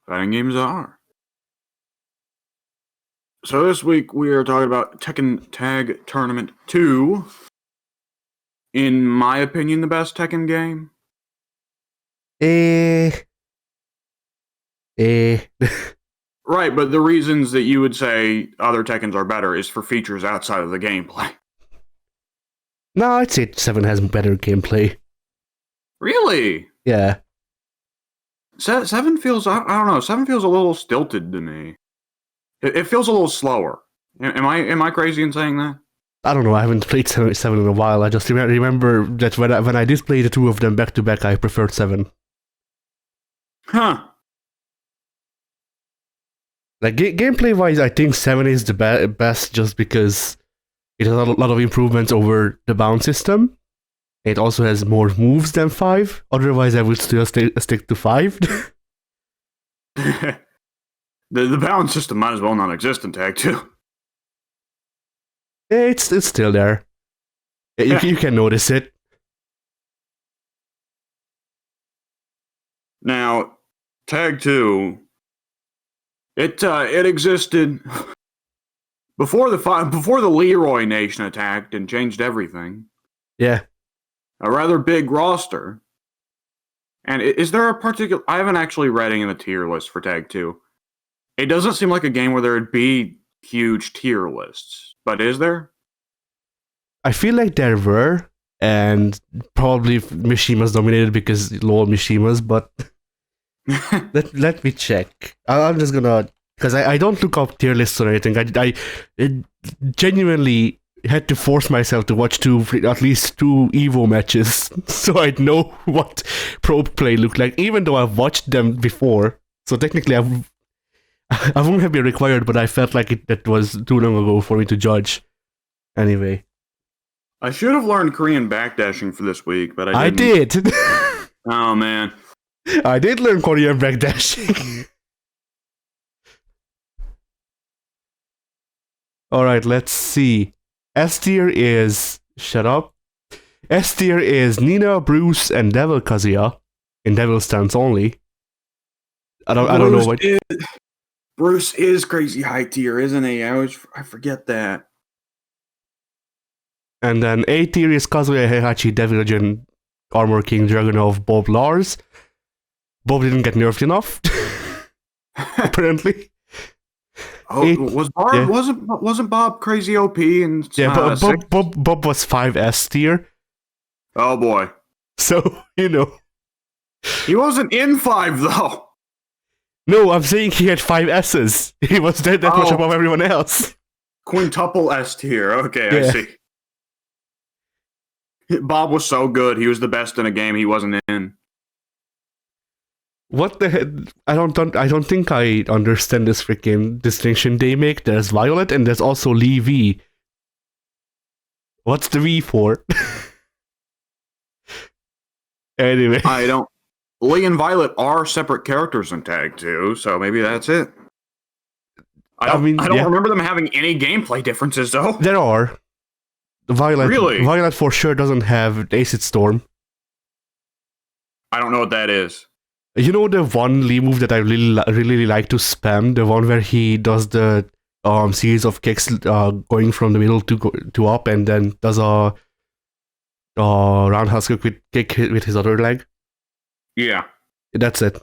Fighting games are. So this week we are talking about Tekken Tag Tournament 2. In my opinion, the best Tekken game. Right, but the reasons that you would say other Tekkens are better is for features outside of the gameplay. No, I'd say 7 has better gameplay. Really? Yeah. 7 feels, I don't know, 7 feels a little stilted to me. It feels a little slower. Am I crazy in saying that? I don't know, I haven't played 7 in a while. I just remember that when I did play the two of them back to back, I preferred 7. Huh. Like, gameplay-wise, I think 7 is the best just because it has a lot of improvements over the bounce system. It also has more moves than 5. Otherwise, I would still stick to 5. the balance system might as well not exist in Tag 2. It's still there. You can notice it. Now, Tag 2, it existed before the Leroy Nation attacked and changed everything. Yeah. A rather big roster. And is there a particular... I haven't actually read any of the tier list for Tag 2. It doesn't seem like a game where there would be huge tier lists. But is there? I feel like there were, and probably Mishima's dominated because LOL Mishima's, but let me check. I'm just gonna... Because I don't look up tier lists or anything. I genuinely had to force myself to watch at least two Evo matches so I'd know what pro play looked like, even though I've watched them before. So technically I wouldn't have been required, but I felt like that was too long ago for me to judge. Anyway. I should have learned Korean backdashing for this week, but I didn't. I did. Oh, man. I did learn Korean backdashing. Alright, let's see. S tier is... Shut up. S tier is Nina, Bruce, and Devil Kazuya. In Devil stance only. I don't know what... Bruce is crazy high tier, isn't he? I forget that. And then A tier is Kazuya Heihachi, Devil Legend, Armor King, Dragunov, Bob Lars. Bob didn't get nerfed enough. Apparently. Oh, wasn't Bob crazy OP? And Bob was 5S tier. Oh boy. So, you know. He wasn't in 5 though. No, I'm saying he had 5 S's. He was that much above everyone else. Quintuple S tier. Okay, yeah. I see. Bob was so good. He was the best in a game he wasn't in. What the heck? I don't think I understand this freaking distinction they make. There's Violet and there's also Lee V. What's the V for? Anyway. I don't... Lee and Violet are separate characters in Tag 2, so maybe that's it. I don't remember them having any gameplay differences, though. There are. Violet, really? Violet for sure doesn't have Acid Storm. I don't know what that is. You know the one Lee move that I really like to spam? The one where he does the series of kicks going from the middle to up and then does a roundhouse kick with his other leg? Yeah. That's it.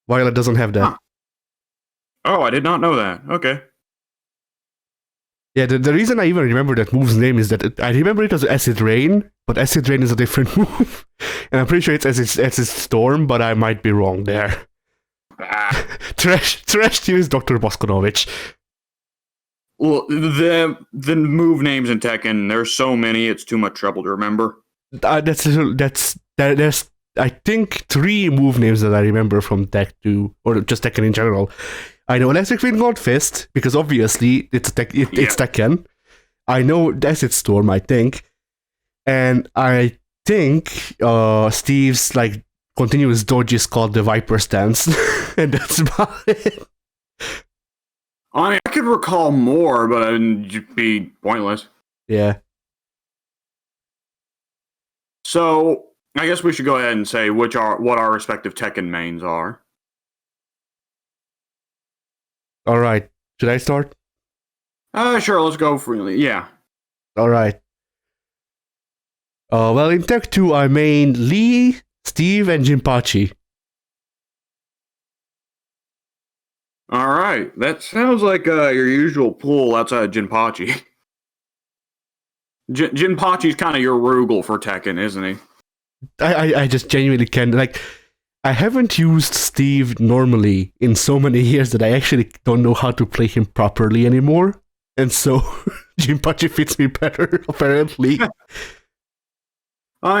Violet doesn't have that. Huh. Oh, I did not know that. Okay. Yeah, the reason I even remember that move's name is that I remember it as Acid Rain, but Acid Rain is a different move. And I'm pretty sure it's Acid Storm, but I might be wrong there. Trash team is Dr. Boskonovich. Well, the move names in Tekken, there's so many, it's too much trouble to remember. There's I think 3 move names that I remember from Tek 2, or just Tekken in general. I know Electric Wind Gold Fist, because obviously it's Tekken. I know Acid Storm, I think. And I think Steve's continuous dodge is called the Viper Stance. And that's about it. I mean, I could recall more, but it'd be pointless. Yeah. So, I guess we should go ahead and say what our respective Tekken mains are. All right. Should I start? Sure, let's go for yeah. All right. Well, in Tech 2, I main Lee, Steve, and Jinpachi. All right, that sounds like your usual pool outside Jinpachi. Jinpachi's kind of your Rugal for Tekken, isn't he? I just genuinely can't. Like, I haven't used Steve normally in so many years that I actually don't know how to play him properly anymore. And so, Jinpachi fits me better, apparently.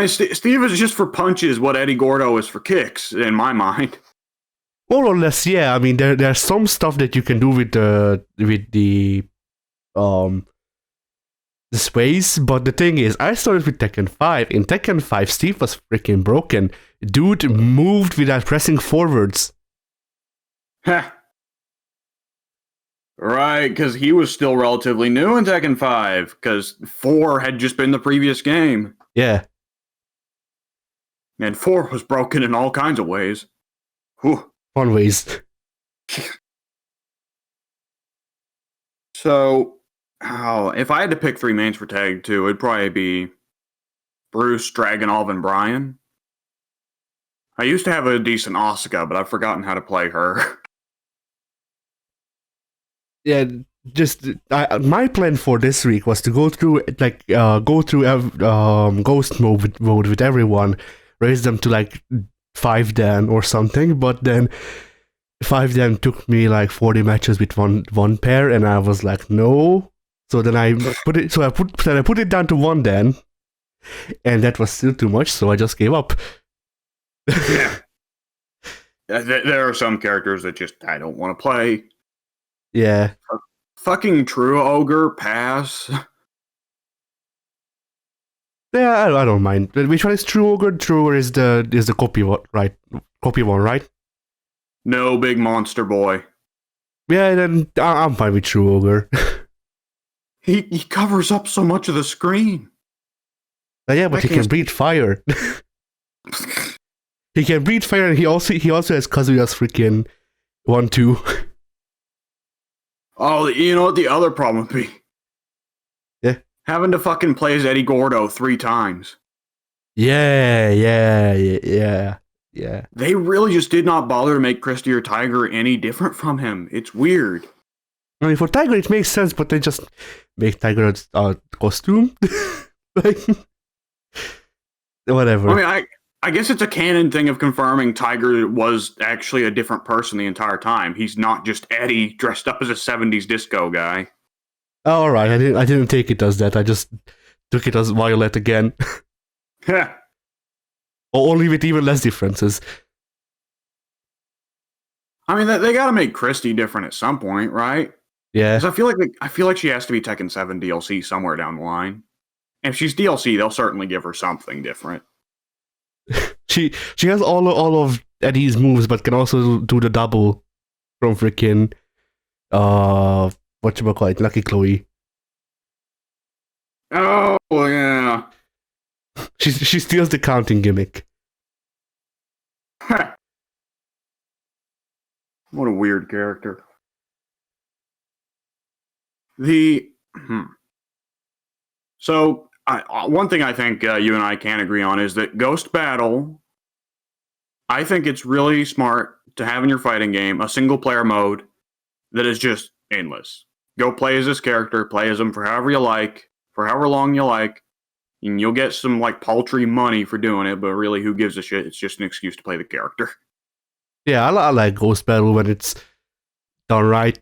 Steve is just for punches what Eddie Gordo is for kicks, in my mind. More or less, yeah. I mean, there's some stuff that you can do with the sways, but the thing is, I started with Tekken 5. In Tekken 5, Steve was freaking broken. Dude moved without pressing forwards. Heh. Right, because he was still relatively new in Tekken 5, because 4 had just been the previous game. Yeah. And 4 was broken in all kinds of ways. Whew. Fun ways. So, if I had to pick 3 mains for Tag 2, it'd probably be Bruce, Dragunov, and Brian. I used to have a decent Asuka, but I've forgotten how to play her. Yeah, just my plan for this week was to go through ghost mode with everyone, raise them to like 5 dan or something, but then 5 dan took me like 40 matches with one pair, and I was like, no. So then I put it down to 1 dan, and that was still too much, so I just gave up. Yeah. There are some characters that just I don't want to play. Yeah. Fucking True Ogre, pass. Yeah, I don't mind. Which one is True Ogre? True Ogre is the copy one, right? Copy one, right? No big monster boy. Yeah, then I'm fine with True Ogre. He covers up so much of the screen. Yeah, but he can breathe fire. He can breathe fire, and he also has Kazuya's freaking 1-2. Oh, you know what the other problem would be? Yeah. Having to fucking play as Eddie Gordo 3 times. Yeah. They really just did not bother to make Christy or Tiger any different from him. It's weird. I mean, for Tiger it makes sense, but they just make Tiger a costume. Like, whatever. I mean, I guess it's a canon thing of confirming Tiger was actually a different person the entire time. He's not just Eddie dressed up as a 70s disco guy. Oh, all right, I didn't take it as that. I just took it as Violet again. Yeah. Or only with even less differences. I mean, they got to make Christy different at some point, right? Yeah. Because I feel like she has to be Tekken 7 DLC somewhere down the line. And if she's DLC, they'll certainly give her something different. She has all of Eddie's moves, but can also do the double from freaking whatchamacallit, Lucky Chloe. Oh yeah. She steals the counting gimmick. What a weird character. So one thing I think you and I can agree on is that Ghost Battle. I think it's really smart to have in your fighting game a single player mode that is just endless. Go play as this character, play as him for however you like, for however long you like, and you'll get some like paltry money for doing it, but really who gives a shit? It's just an excuse to play the character. Yeah, I like Ghost Battle when it's done right.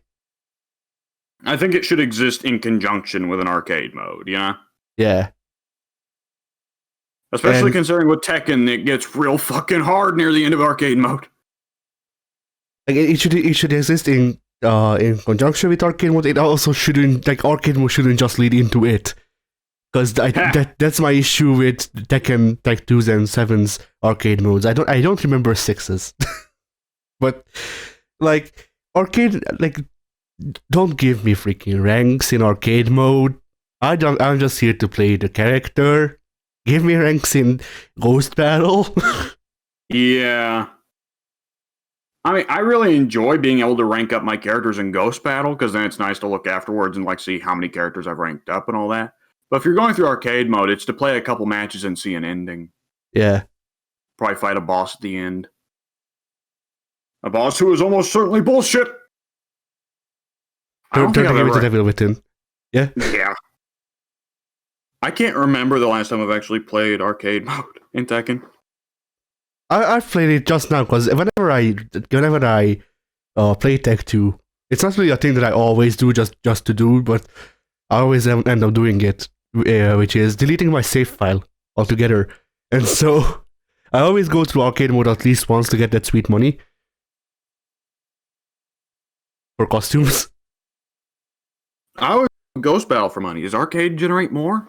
I think it should exist in conjunction with an arcade mode, you know? Yeah. Especially considering with Tekken, it gets real fucking hard near the end of arcade mode. Like it should exist in conjunction with arcade mode. It also shouldn't, like, arcade mode shouldn't just lead into it. Because that's my issue with Tekken, like 2s and 7s arcade modes. I don't remember 6s. But like arcade, like, don't give me freaking ranks in arcade mode. I'm just here to play the character. Give me ranks in Ghost Battle. Yeah. I mean, I really enjoy being able to rank up my characters in Ghost Battle because then it's nice to look afterwards and like see how many characters I've ranked up and all that. But if you're going through arcade mode, it's to play a couple matches and see an ending. Yeah. Probably fight a boss at the end. A boss who is almost certainly bullshit. I don't think I've ever... Devil Within. Yeah. Yeah. I can't remember the last time I've actually played arcade mode in Tekken. I've played it just now because whenever I play Tech 2, it's not really a thing that I always do just to do, but I always end up doing it, which is deleting my save file altogether. And so I always go through arcade mode at least once to get that sweet money for costumes. I always Ghost Battle for money. Does arcade generate more?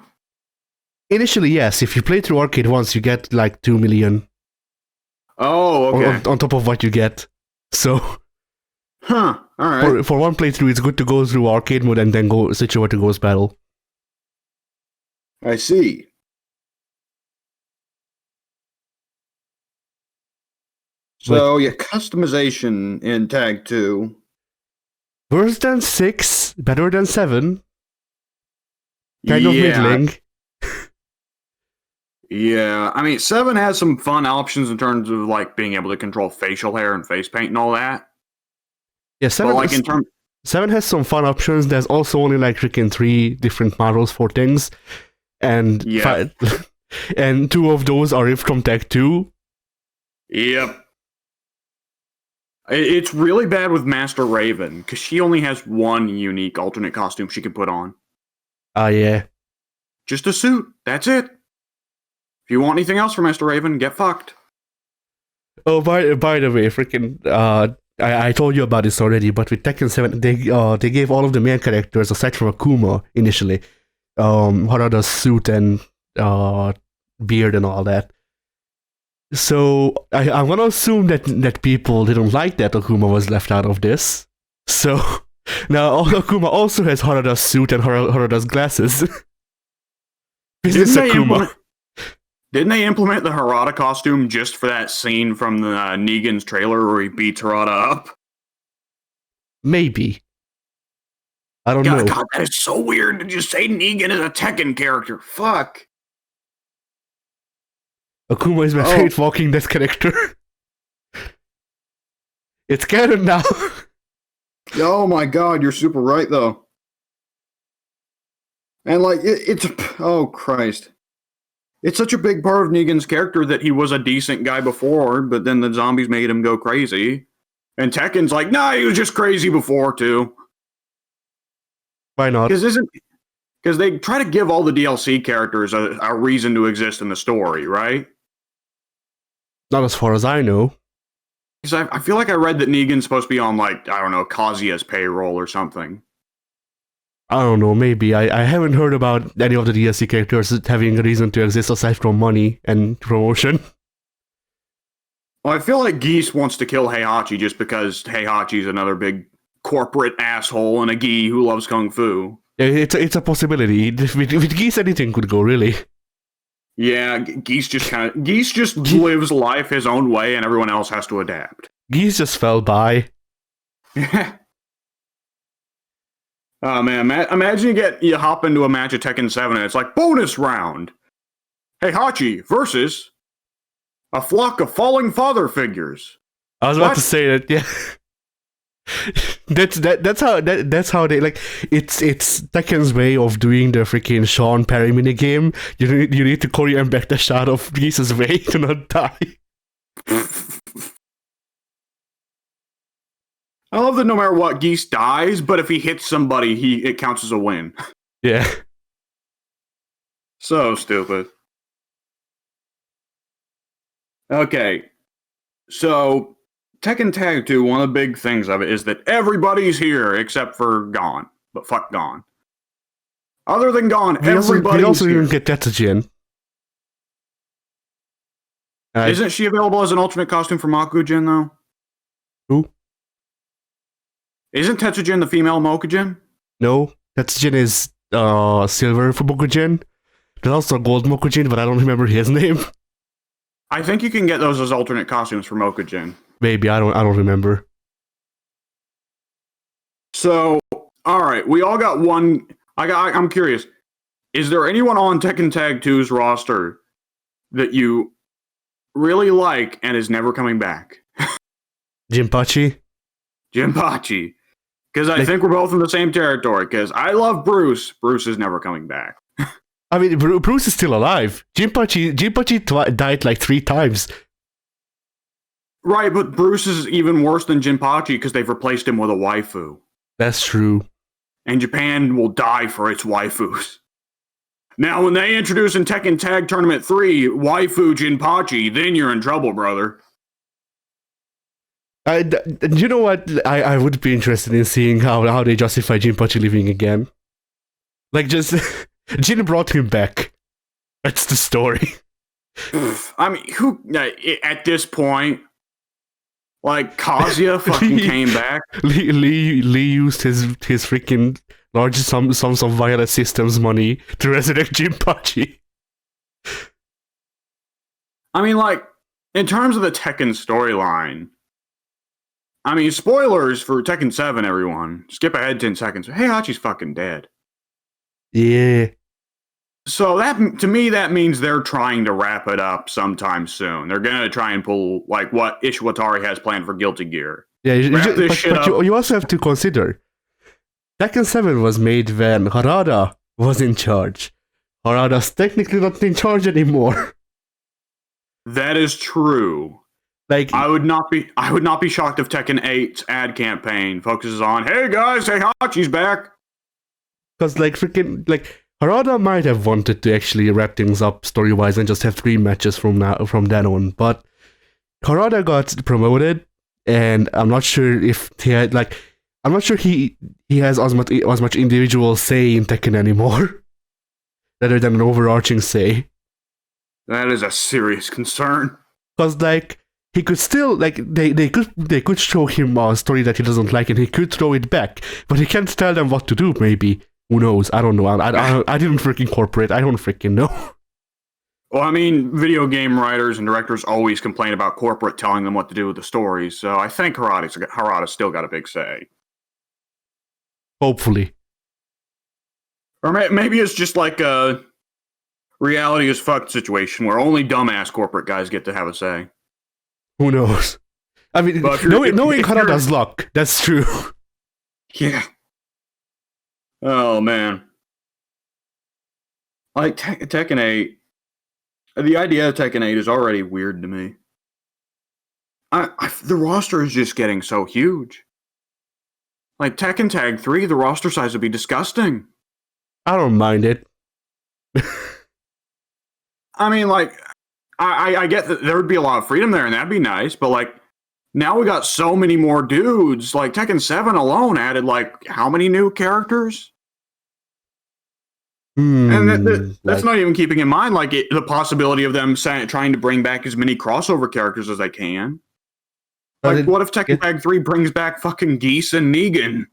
Initially, yes. If you play through arcade once, you get like 2 million. Oh, okay. On top of what you get. So, all right. For one playthrough, it's good to go through arcade mode and then go switch over to Ghost Battle. I see. So, yeah, customization in Tag 2. Worse than 6, better than 7. Kind of middling. Yeah, I mean, 7 has some fun options in terms of like being able to control facial hair and face paint and all that. Yeah, 7, but, like, 7 has some fun options. There's also only like freaking 3 different models for things. And and 2 of those are ripped from Tech 2. Yep. It's really bad with Master Raven, because she only has one unique alternate costume she can put on. Yeah. Just a suit. That's it. If you want anything else from Master Raven, get fucked. Oh, by the way, freaking, I told you about this already, but with Tekken 7, they gave all of the main characters, aside from Akuma, initially, Harada's suit and beard and all that. So, I'm gonna assume that people didn't like that Akuma was left out of this. So, now Akuma also has Harada's suit and Harada's glasses. Business Akuma. Didn't they implement the Harada costume just for that scene from the Negan's trailer where he beats Harada up? Maybe. I don't know. God, that is so weird to just say Negan is a Tekken character. Fuck. Akuma is my favorite Walking Dead character. It's canon now. Oh my god, you're super right though. And like, it's... Oh, Christ. It's such a big part of Negan's character that he was a decent guy before, but then the zombies made him go crazy. And Tekken's like, nah, he was just crazy before, too. Why not? Because they try to give all the DLC characters a reason to exist in the story, right? Not as far as I know. Because I feel like I read that Negan's supposed to be on, like, I don't know, Kazuya's payroll or something. I don't know, maybe. I haven't heard about any of the DLC characters having a reason to exist aside from money and promotion. Well, I feel like Geese wants to kill Heihachi just because Heihachi's another big corporate asshole and a Gi who loves Kung Fu. Yeah, it's a possibility. With Geese, anything could go, really. Yeah, Geese just lives life his own way and everyone else has to adapt. Geese just fell by. Oh man, imagine you hop into a match of Tekken 7 and it's like, bonus round! Heihachi versus a flock of falling father figures. I was about to say that, yeah. That's how they, like, it's Tekken's way of doing the freaking Sean Perry minigame. You need to choreograph back the shot of Geese's way to not die. I love that no matter what, Geese dies, but if he hits somebody, it counts as a win. Yeah. So stupid. Okay. So, Tekken Tag 2, one of the big things of it is that everybody's here except for Gon. But fuck Gon. Other than Gon, everybody's we also here. didn't get Tetsujin. Isn't she available as an alternate costume for Makujin, though? Who? Isn't Tetsujin the female Mokujin? No, Tetsujin is silver for Mokujin. There's also a gold Mokujin, but I don't remember his name. I think you can get those as alternate costumes for Mokujin. Maybe I don't remember. So, all right, we all got one. I'm curious. Is there anyone on Tekken Tag 2's roster that you really like and is never coming back? Jinpachi? Jinpachi. Because I think we're both in the same territory. Because I love Bruce. Bruce is never coming back. I mean, Bruce is still alive. Jinpachi died like 3 times. Right, but Bruce is even worse than Jinpachi because they've replaced him with a waifu. That's true. And Japan will die for its waifus. Now, when they introduce in Tekken Tag Tournament 3 waifu Jinpachi, then you're in trouble, brother. You know what? I would be interested in seeing how they justify Jinpachi living again. Like, just Jin brought him back. That's the story. I mean, who at this point? Like, Kazuya fucking came back. Lee used his freaking large sums of Violet Systems money to resurrect Jinpachi. I mean, like, in terms of the Tekken storyline, I mean, spoilers for Tekken 7, everyone. Skip ahead 10 seconds. Heihachi's fucking dead. Yeah. So that, to me, that means they're trying to wrap it up sometime soon. They're gonna try and pull like what Ishiwatari has planned for Guilty Gear. Yeah, you also have to consider Tekken 7 was made when Harada was in charge. Harada's technically not in charge anymore. That is true. Like, I would not be shocked if Tekken 8's ad campaign focuses on, hey guys, Heihachi's back. Because like freaking like Harada might have wanted to actually wrap things up story-wise and just have 3 matches from then on, but Harada got promoted, and I'm not sure if he had I'm not sure he has as much individual say in Tekken anymore, rather than an overarching say. That is a serious concern. Because like he could still they could show him a story that he doesn't like, and he could throw it back, but he can't tell them what to do. Maybe. Who knows? I don't know. I didn't freaking corporate. I don't freaking know. Well, I mean, video game writers and directors always complain about corporate telling them what to do with the stories, so I think Harada's still got a big say. Hopefully. Or maybe it's just like a reality is fucked situation where only dumbass corporate guys get to have a say. Who knows? I mean, knowing Harada's luck, that's true. Yeah. Oh, man. Like, Tekken 8, the idea of Tekken 8 is already weird to me. The roster is just getting so huge. Like, Tekken Tag 3, the roster size would be disgusting. I don't mind it. I mean, like, I get that there would be a lot of freedom there, and that'd be nice, but, like, now we got so many more dudes. Like, Tekken 7 alone added, like, how many new characters? And that's not even keeping in mind, like, the possibility of them trying to bring back as many crossover characters as they can. Like, what if Tekken Tag 3 brings back fucking Geese and Negan?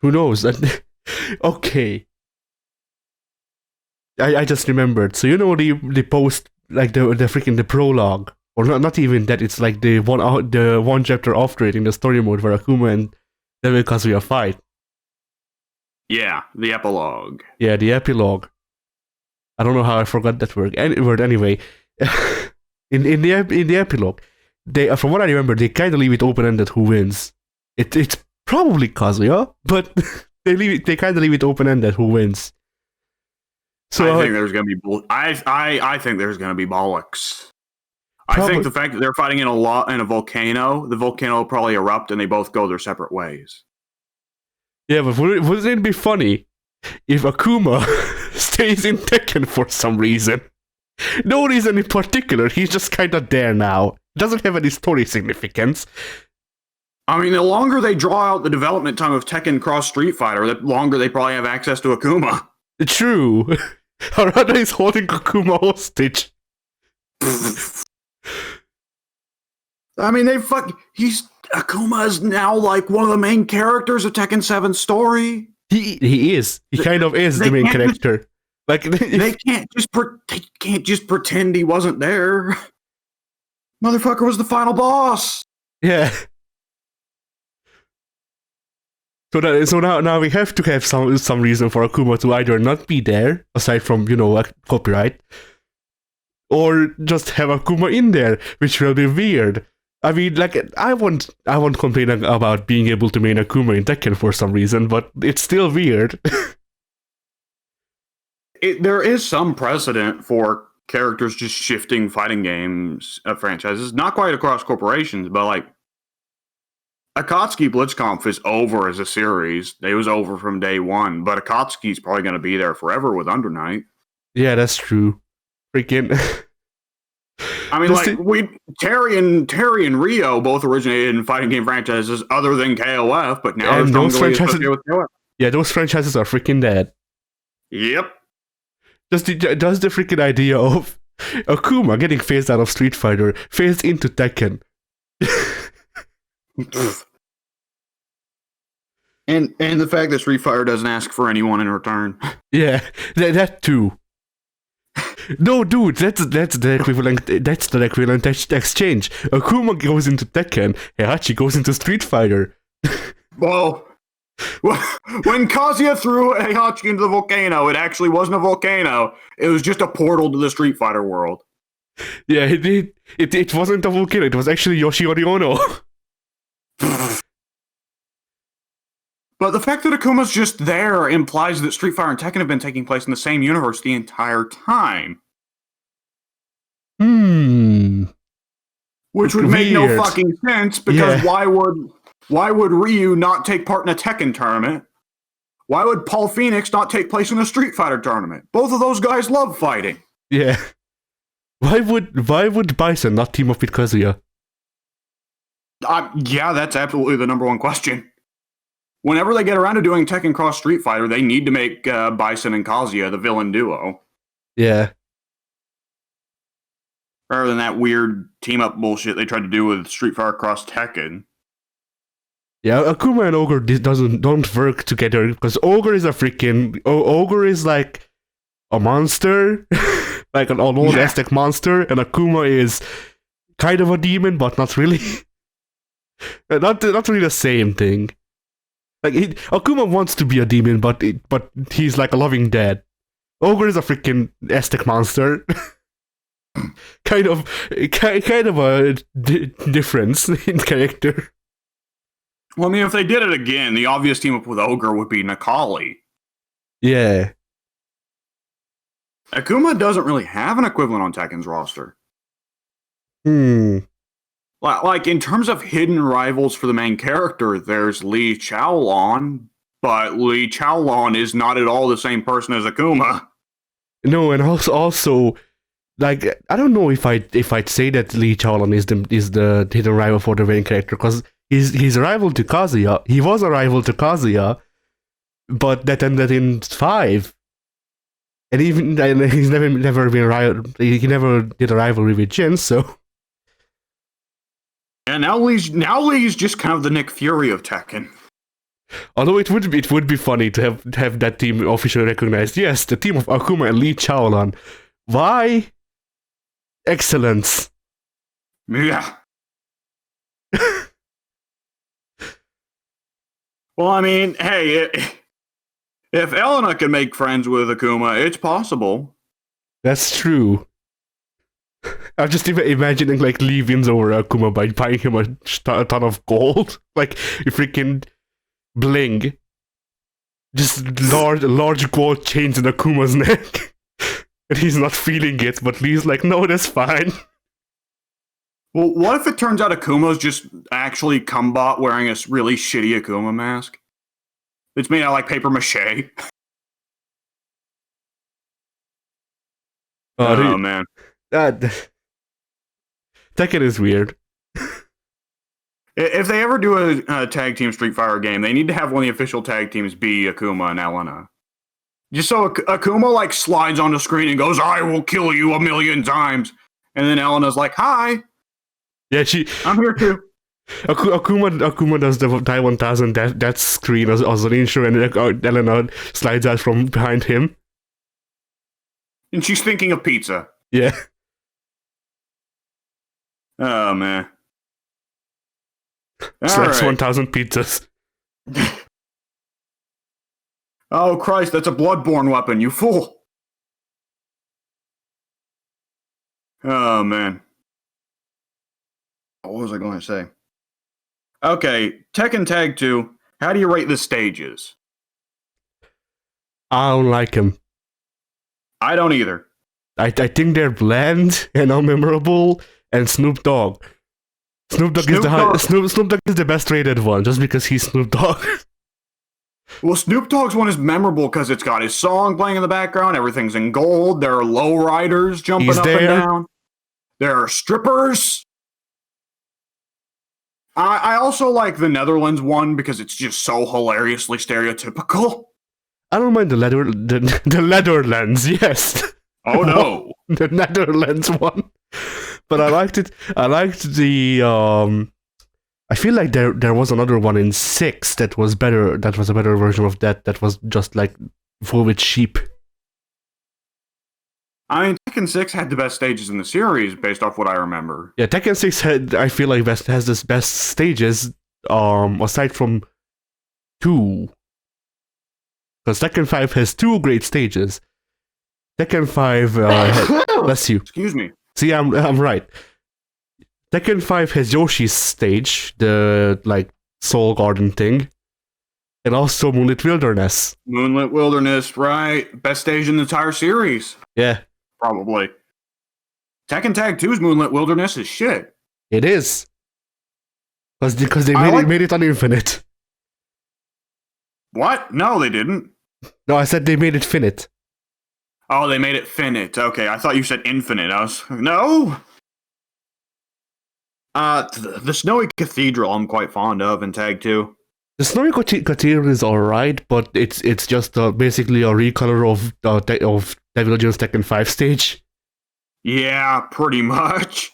Who knows? Okay. I just remembered. So you know the post, like the prologue, or not even that. It's like the one chapter after it in the story mode where Akuma and Devil Kazuya fight. Yeah, the epilogue. Yeah, the epilogue. I don't know how I forgot that word. Anyway, in the epilogue, they, from what I remember, they kind of leave it open ended who wins. It's probably Kazuya, but they kind of leave it open ended who wins. So I think there's gonna be I think there's gonna be bollocks. I think the fact that they're fighting in a volcano, the volcano will probably erupt and they both go their separate ways. Yeah, but wouldn't it be funny if Akuma stays in Tekken for some reason? No reason in particular, he's just kind of there now. Doesn't have any story significance. I mean, the longer they draw out the development time of Tekken Cross Street Fighter, the longer they probably have access to Akuma. True. Harada is holding Akuma hostage. I mean, Akuma is now like one of the main characters of Tekken 7's story. He is. He kind of is the main character. Like They can't just pretend he wasn't there. Motherfucker was the final boss. yeah. So now we have to have some reason for Akuma to either not be there, aside from copyright, or just have Akuma in there, which will be weird. I mean, like I won't complain about being able to main Akuma in Tekken for some reason, but it's still weird. There is some precedent for characters just shifting fighting games franchises, not quite across corporations, but like Akatsuki Blitzkampf is over as a series. It was over from day one, but Akatsuki's probably going to be there forever with Under Night. Yeah, that's true. Freaking. I mean, Terry and Rio both originated in fighting game franchises other than KOF, but now and they're those franchises, with KOF. Yeah, those franchises are freaking dead. Yep. Does the freaking idea of Akuma getting phased out of Street Fighter phased into Tekken? and the fact that Street Fighter doesn't ask for anyone in return. Yeah, that too. No, dude, that's the equivalent. That's the equivalent exchange. Akuma goes into Tekken, Heihachi goes into Street Fighter. Well, when Kazuya threw Heihachi into the volcano, it actually wasn't a volcano. It was just a portal to the Street Fighter world. Yeah, it wasn't a volcano. It was actually Yoshinori Ono. But the fact that Akuma's just there implies that Street Fighter and Tekken have been taking place in the same universe the entire time. Which would make no fucking sense, because why would Ryu not take part in a Tekken tournament? Why would Paul Phoenix not take place in a Street Fighter tournament? Both of those guys love fighting. Yeah. Why would Bison not team up with Kazuya? Yeah, that's absolutely the number one question. Whenever they get around to doing Tekken Cross Street Fighter, they need to make Bison and Kazuya the villain duo. Yeah. Rather than that weird team-up bullshit they tried to do with Street Fighter Cross Tekken. Yeah, Akuma and Ogre don't work together, because Ogre is a freaking... Ogre is like a monster, like an old Aztec monster, and Akuma is kind of a demon, but not really. not really the same thing. Like Akuma wants to be a demon, but he's like a loving dad. Ogre is a freaking Aztec monster. kind of a difference in character. Well, I mean, if they did it again, the obvious team up with Ogre would be Nakali. Yeah. Akuma doesn't really have an equivalent on Tekken's roster. Like, in terms of hidden rivals for the main character, there's Lee Chaolon, but Lee Chaolon is not at all the same person as Akuma. No, and also, like, I don't know if I'd say that Lee Chaolon is the hidden rival for the main character, because he's a rival to Kazuya. He was a rival to Kazuya, but that ended in 5. And he's never been a rival. He never did a rivalry with Jin, so. And now Lee's just kind of the Nick Fury of Tekken. Although it would be funny to have that team officially recognized. Yes, the team of Akuma and Lee Chaolon. Why? Excellence. Yeah. Well, I mean, hey, if Elena can make friends with Akuma, it's possible. That's true. I'm just imagining like Lee wins over Akuma by buying him a ton of gold, like freaking bling, just large gold chains in Akuma's neck, and he's not feeling it. But Lee's like, no, that's fine. Well, what if it turns out Akuma's just actually Kumbot wearing a really shitty Akuma mask? It's made out of like paper mache. Oh man. Tekken is weird. If they ever do a tag team Street Fighter game, they need to have one of the official tag teams be Akuma and Elena. Just so Akuma like slides on the screen and goes, "I will kill you 1,000,000 times," and then Elena's like, "Hi." Yeah, I'm here too. Akuma does the Tai 1000 that screen as an intro, and Elena slides out from behind him. And she's thinking of pizza. Yeah. Oh, man. Slash All 1,000 pizzas. right. Oh, Christ, that's a bloodborne weapon, you fool. Oh, man. What was I going to say? Okay, Tekken Tag 2, how do you rate the stages? I don't like them. I don't either. I think they're bland and unmemorable. And Snoop Dogg. Snoop Dogg is the best rated one, just because he's Snoop Dogg. Well, Snoop Dogg's one is memorable because it's got his song playing in the background. Everything's in gold. There are lowriders jumping He's up there. and down. There are strippers. I also like the Netherlands one because it's just so hilariously stereotypical. I don't mind the Netherlands, yes. Oh no. The Netherlands one. But I liked it. I liked the I feel like there was another one in 6 that was better. That was a better version of that. That was just like full with sheep. I mean, Tekken 6 had the best stages in the series, based off what I remember. Yeah, Tekken 6 I feel like has the best stages. Aside from 2, because Tekken 5 has 2 great stages. Tekken 5 bless you. Excuse me. See, I'm right. Tekken 5 has Yoshi's stage, the like Soul Garden thing, and also Moonlit Wilderness. Moonlit Wilderness, right? Best stage in the entire series. Yeah, Probably. Tekken Tag 2's Moonlit Wilderness is shit. it is. Because they made it on Infinite. What? No, they didn't. No, I said they made it finite. Oh, they made it finite. Okay, I thought you said infinite. I was no. The Snowy Cathedral I'm quite fond of in Tag 2. The Snowy Cathedral is alright, but it's just basically a recolor of Devil Legends Tekken 5 stage. Yeah, pretty much.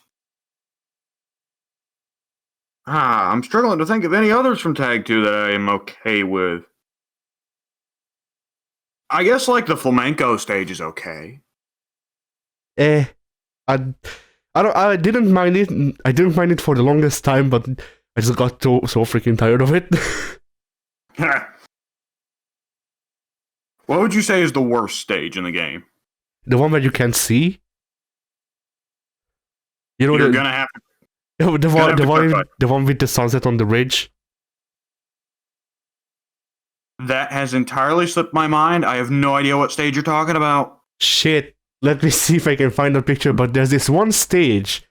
I'm struggling to think of any others from Tag 2 that I am okay with. I guess like the flamenco stage is okay. I didn't mind it. I didn't mind it for the longest time, but I just got so freaking tired of it. What would you say is the worst stage in the game? The one where you can't see. You know, You're gonna have to. the one with the sunset on the ridge. That has entirely slipped my mind. I have no idea what stage you're talking about. Shit. Let me see if I can find a picture. But there's this one stage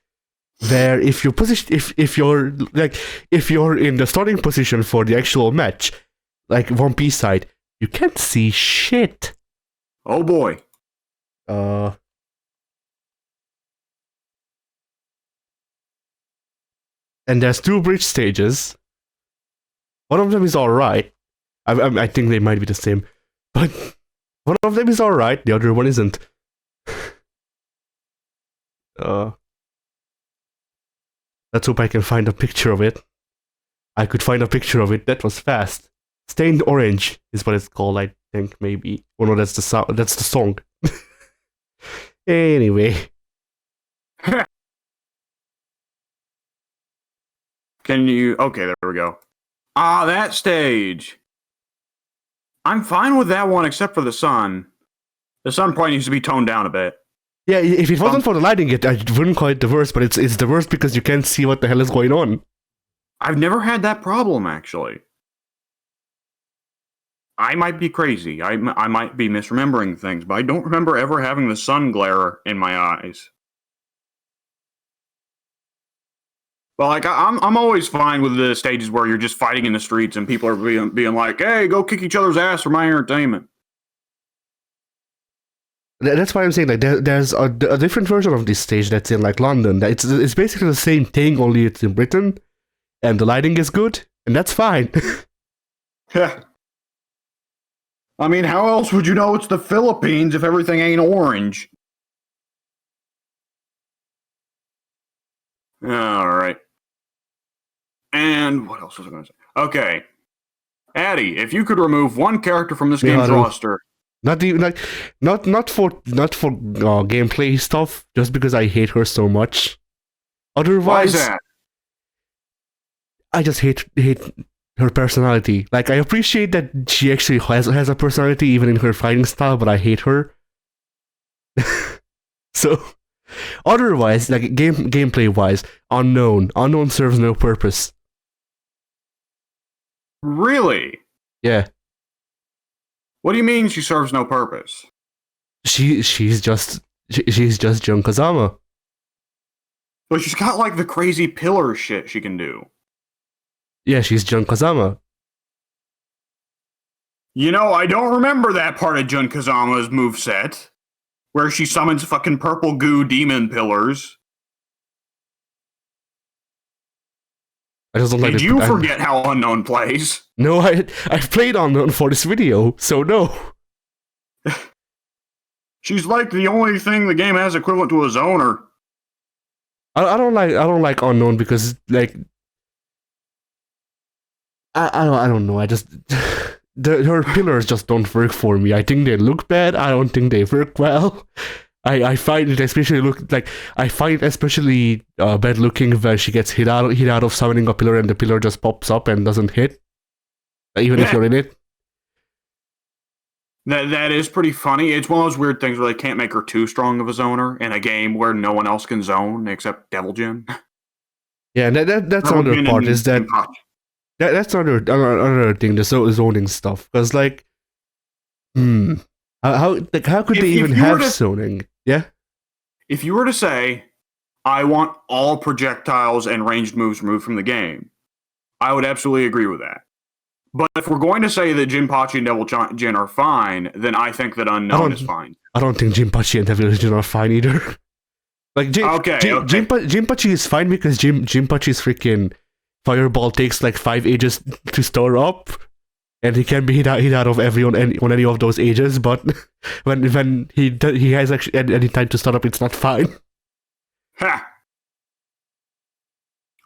where if you position, if you're in the starting position for the actual match, like 1P side, you can't see shit. Oh boy. And there's 2 bridge stages. One of them is alright. I think they might be the same. But one of them is alright, the other one isn't. Let's hope I can find a picture of it. I could find a picture of it. That was fast. Stained Orange is what it's called, I think, maybe. Oh no, that's the song. Anyway. Can you... Okay, there we go. That stage. I'm fine with that one except for the sun. The sun probably needs to be toned down a bit. Yeah, if it wasn't for the lighting, I wouldn't call it the worst, but it's the worst because you can't see what the hell is going on. I've never had that problem, actually. I might be crazy. I might be misremembering things, but I don't remember ever having the sun glare in my eyes. But like, I'm always fine with the stages where you're just fighting in the streets and people are being like, "Hey, go kick each other's ass for my entertainment." That's why I'm saying like there's a different version of this stage that's in like London. It's basically the same thing, only it's in Britain, and the lighting is good, and that's fine. Yeah. I mean, how else would you know it's the Philippines if everything ain't orange? All right. And what else was I going to say? Okay. Addy, if you could remove one character from this game's roster, Not even like, not for gameplay stuff. Just because I hate her so much. Why Otherwise, is that? I just hate her personality. Like, I appreciate that she actually has a personality even in her fighting style, but I hate her. So, otherwise, like gameplay wise, unknown serves no purpose. Really? Yeah, What do you mean she serves no purpose? she's just Jun Kazama. But she's got like the crazy pillar shit she can do. Yeah, she's Jun Kazama. You know, I don't remember that part of Jun Kazama's moveset, where she summons fucking purple goo demon pillars. I just don't like. Did you forget how Unknown plays? No, I played Unknown for this video, so no. She's like the only thing the game has equivalent to a zoner. I don't like Unknown because like I don't know. I just her pillars just don't work for me. I think they look bad. I don't think they work well. I find it especially bad looking when she gets hit out of summoning a pillar and the pillar just pops up and doesn't hit, even if you're in it. That is pretty funny. It's one of those weird things where they can't make her too strong of a zoner in a game where no one else can zone except Devil Jin. Yeah, and that's another part is that that's another thing, the zoning stuff. Because like, how could they even have zoning? Yeah. If you were to say, I want all projectiles and ranged moves removed from the game, I would absolutely agree with that. But if we're going to say that Jinpachi and Devil Jin are fine, then I think that Unknown is fine. I don't think Jinpachi and Devil Jin are fine either. Like, Jinpachi is fine because Jinpachi's freaking fireball takes like 5 ages to store up, and he can be hit out of everyone on any of those ages. But when he has actually any time to start up, it's not fine. Ha!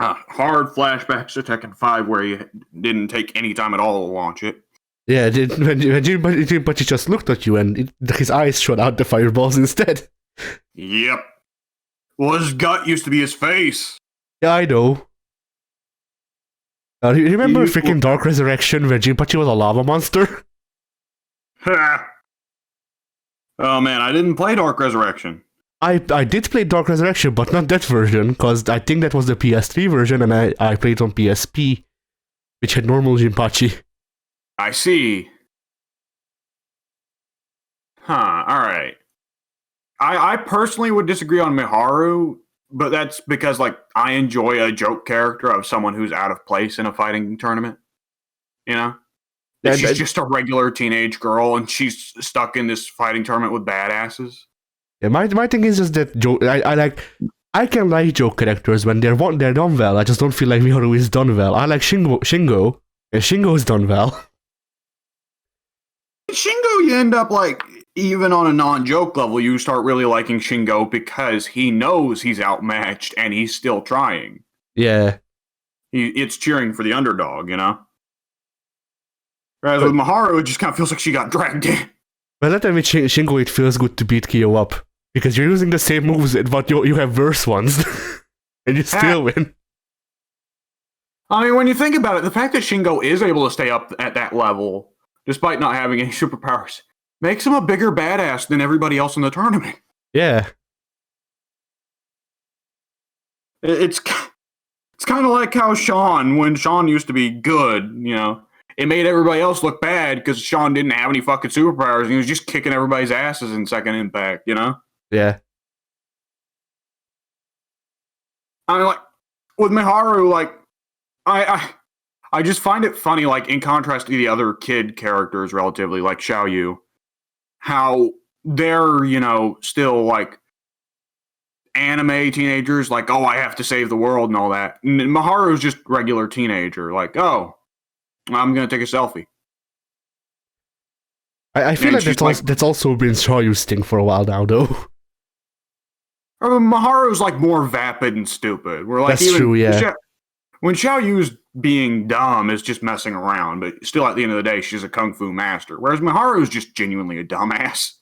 Hard flashbacks to Tekken 5 where he didn't take any time at all to launch it. Yeah, when Jinpachi just looked at you and his eyes shot out the fireballs instead. Yep. Well, his gut used to be his face. Yeah, I know. Remember freaking Dark Resurrection where Jinpachi was a lava monster? Ha! Oh man, I didn't play Dark Resurrection. I did play Dark Resurrection, but not that version, because I think that was the PS3 version, and I played on PSP, which had normal Jinpachi. I see. Huh, alright. I personally would disagree on Miharu, but that's because, like, I enjoy a joke character of someone who's out of place in a fighting tournament. You know? She's just a regular teenage girl, and she's stuck in this fighting tournament with badasses. Yeah, my thing is just that I can like joke characters when they're done well. I just don't feel like Miharu is done well. I like Shingo, and Shingo is done well. Shingo, you end up like, even on a non-joke level, you start really liking Shingo because he knows he's outmatched and he's still trying. Yeah. It's cheering for the underdog, you know? Whereas with Miharu, it just kind of feels like she got dragged in. But that time with Shingo, it feels good to beat Kyo up. Because you're using the same moves, but you have worse ones. And you still win. I mean, when you think about it, the fact that Shingo is able to stay up at that level, despite not having any superpowers, makes him a bigger badass than everybody else in the tournament. Yeah. It's kind of like how Sean, when Sean used to be good, you know, it made everybody else look bad because Sean didn't have any fucking superpowers and he was just kicking everybody's asses in Second Impact, you know? Yeah. I mean, like, with Miharu, like, I just find it funny, like, in contrast to the other kid characters relatively, like Xiaoyu, how they're, you know, still, like, anime teenagers, like, oh, I have to save the world and all that. And Miharu's just regular teenager, like, oh, I'm going to take a selfie. I feel like that's also been Xiaoyu's thing for a while now, though. Maharu's like more vapid and stupid. We're like, that's true, yeah. When Xiaoyu's being dumb is just messing around, but still at the end of the day, she's a kung fu master. Whereas Miharu is just genuinely a dumbass.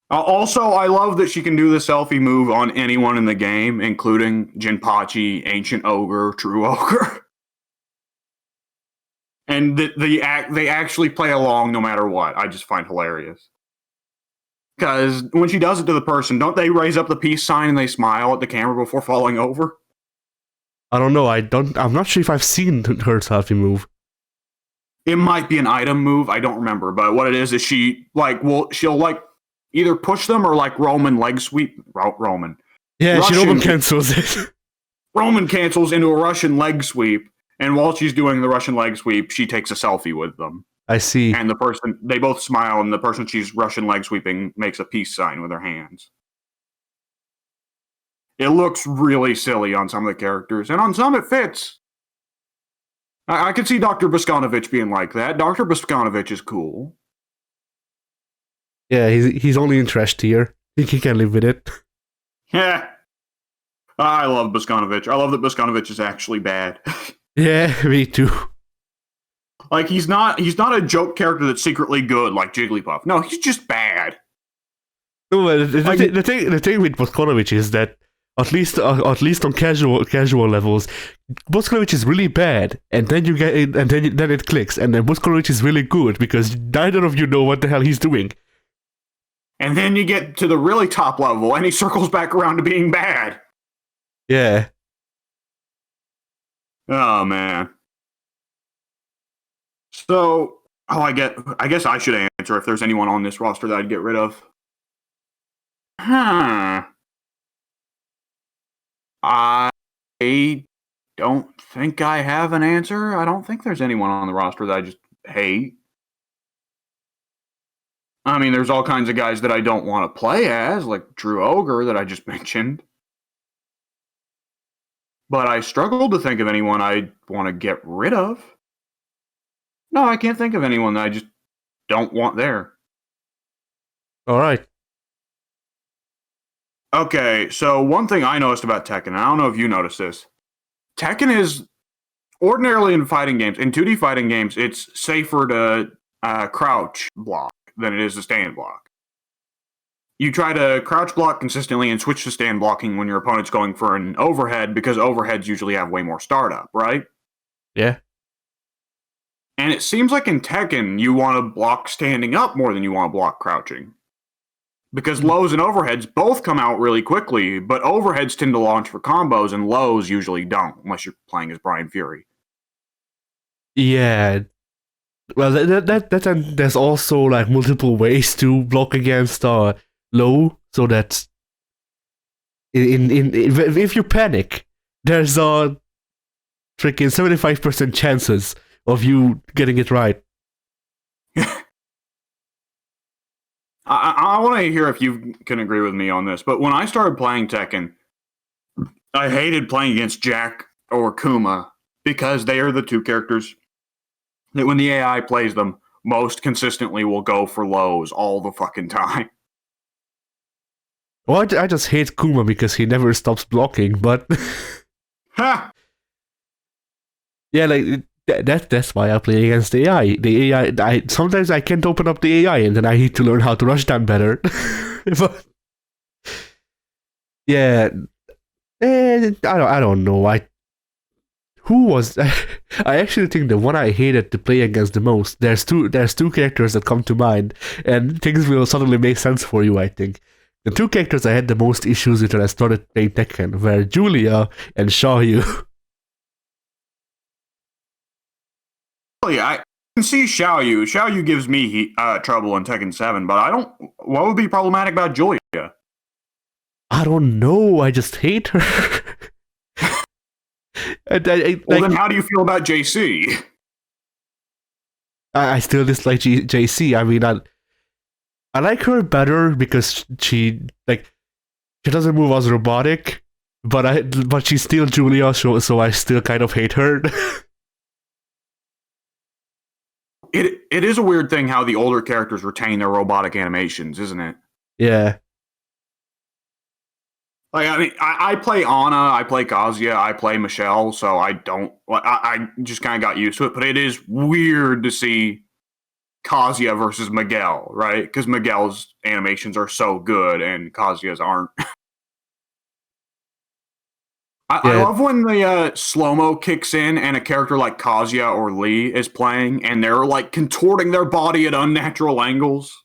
Also, I love that she can do the selfie move on anyone in the game, including Jinpachi, Ancient Ogre, True Ogre. And they actually play along no matter what. I just find hilarious. Because when she does it to the person, don't they raise up the peace sign and they smile at the camera before falling over? I don't know. I'm not sure if I've seen her selfie move. It might be an item move. I don't remember. But what it is she'll either push them or like Roman leg sweep. Roman. Yeah, she Roman cancels it. Roman cancels into a Russian leg sweep. And while she's doing the Russian leg sweep, she takes a selfie with them. I see. And they both smile, and the person she's Russian leg sweeping makes a peace sign with her hands. It looks really silly on some of the characters, and on some it fits. I could see Dr. Boskanovich being like that. Dr. Boskanovich is cool. Yeah, he's only in trash tier. I think he can live with it. Yeah. I love Boskanovich. I love that Boskanovich is actually bad. Yeah, me too. Like, he's not a joke character that's secretly good, like Jigglypuff. No, he's just bad. No, the thing with Boskanovich is that at least on casual levels, Boskanovich is really bad, and then you get it, and then it clicks, and then Boskanovich is really good because neither of you know what the hell he's doing. And then you get to the really top level, and he circles back around to being bad. Yeah. Oh man. So, I guess I should answer if there's anyone on this roster that I'd get rid of. I don't think I have an answer. I don't think there's anyone on the roster that I just hate. I mean, there's all kinds of guys that I don't want to play as, like True Ogre that I just mentioned. But I struggled to think of anyone I'd want to get rid of. No, I can't think of anyone that I just don't want there. All right. Okay, so one thing I noticed about Tekken, and I don't know if you noticed this, Tekken is ordinarily in fighting games, in 2D fighting games, it's safer to crouch block than it is to stand block. You try to crouch block consistently and switch to stand blocking when your opponent's going for an overhead because overheads usually have way more startup, right? Yeah. And it seems like in Tekken, you want to block standing up more than you want to block crouching. Because lows and overheads both come out really quickly, but overheads tend to launch for combos and lows usually don't, unless you're playing as Brian Fury. Yeah. Well, that there's also like multiple ways to block against low, so that if you panic, there's a freaking 75% chances of you getting it right. I want to hear if you can agree with me on this, but when I started playing Tekken, I hated playing against Jack or Kuma because they are the two characters that when the AI plays them, most consistently will go for lows all the fucking time. Well, I just hate Kuma because he never stops blocking, but... Ha! Yeah, like... That's why I play against the AI. The AI, sometimes I can't open up the AI, and then I need to learn how to rush them better. But yeah, I don't know. I actually think the one I hated to play against the most. There's two characters that come to mind, and things will suddenly make sense for you. I think the two characters I had the most issues with when I started playing Tekken were Julia and Xiaoyu. I can see Xiaoyu. Xiaoyu gives me trouble in Tekken 7, but I don't... What would be problematic about Julia? I don't know. I just hate her. Then how do you feel about JC? I still dislike JC. I mean, I like her better because she doesn't move as robotic, but she's still Julia, so I still kind of hate her. It is a weird thing how the older characters retain their robotic animations, isn't it? Yeah. Like, I mean, I play Ana, I play Kazuya, I play Michelle, so I don't. I just kind of got used to it. But it is weird to see Kazuya versus Miguel, right? Because Miguel's animations are so good and Kazuya's aren't. I Yeah, love when the slow-mo kicks in and a character like Kazuya or Lee is playing and they're like contorting their body at unnatural angles.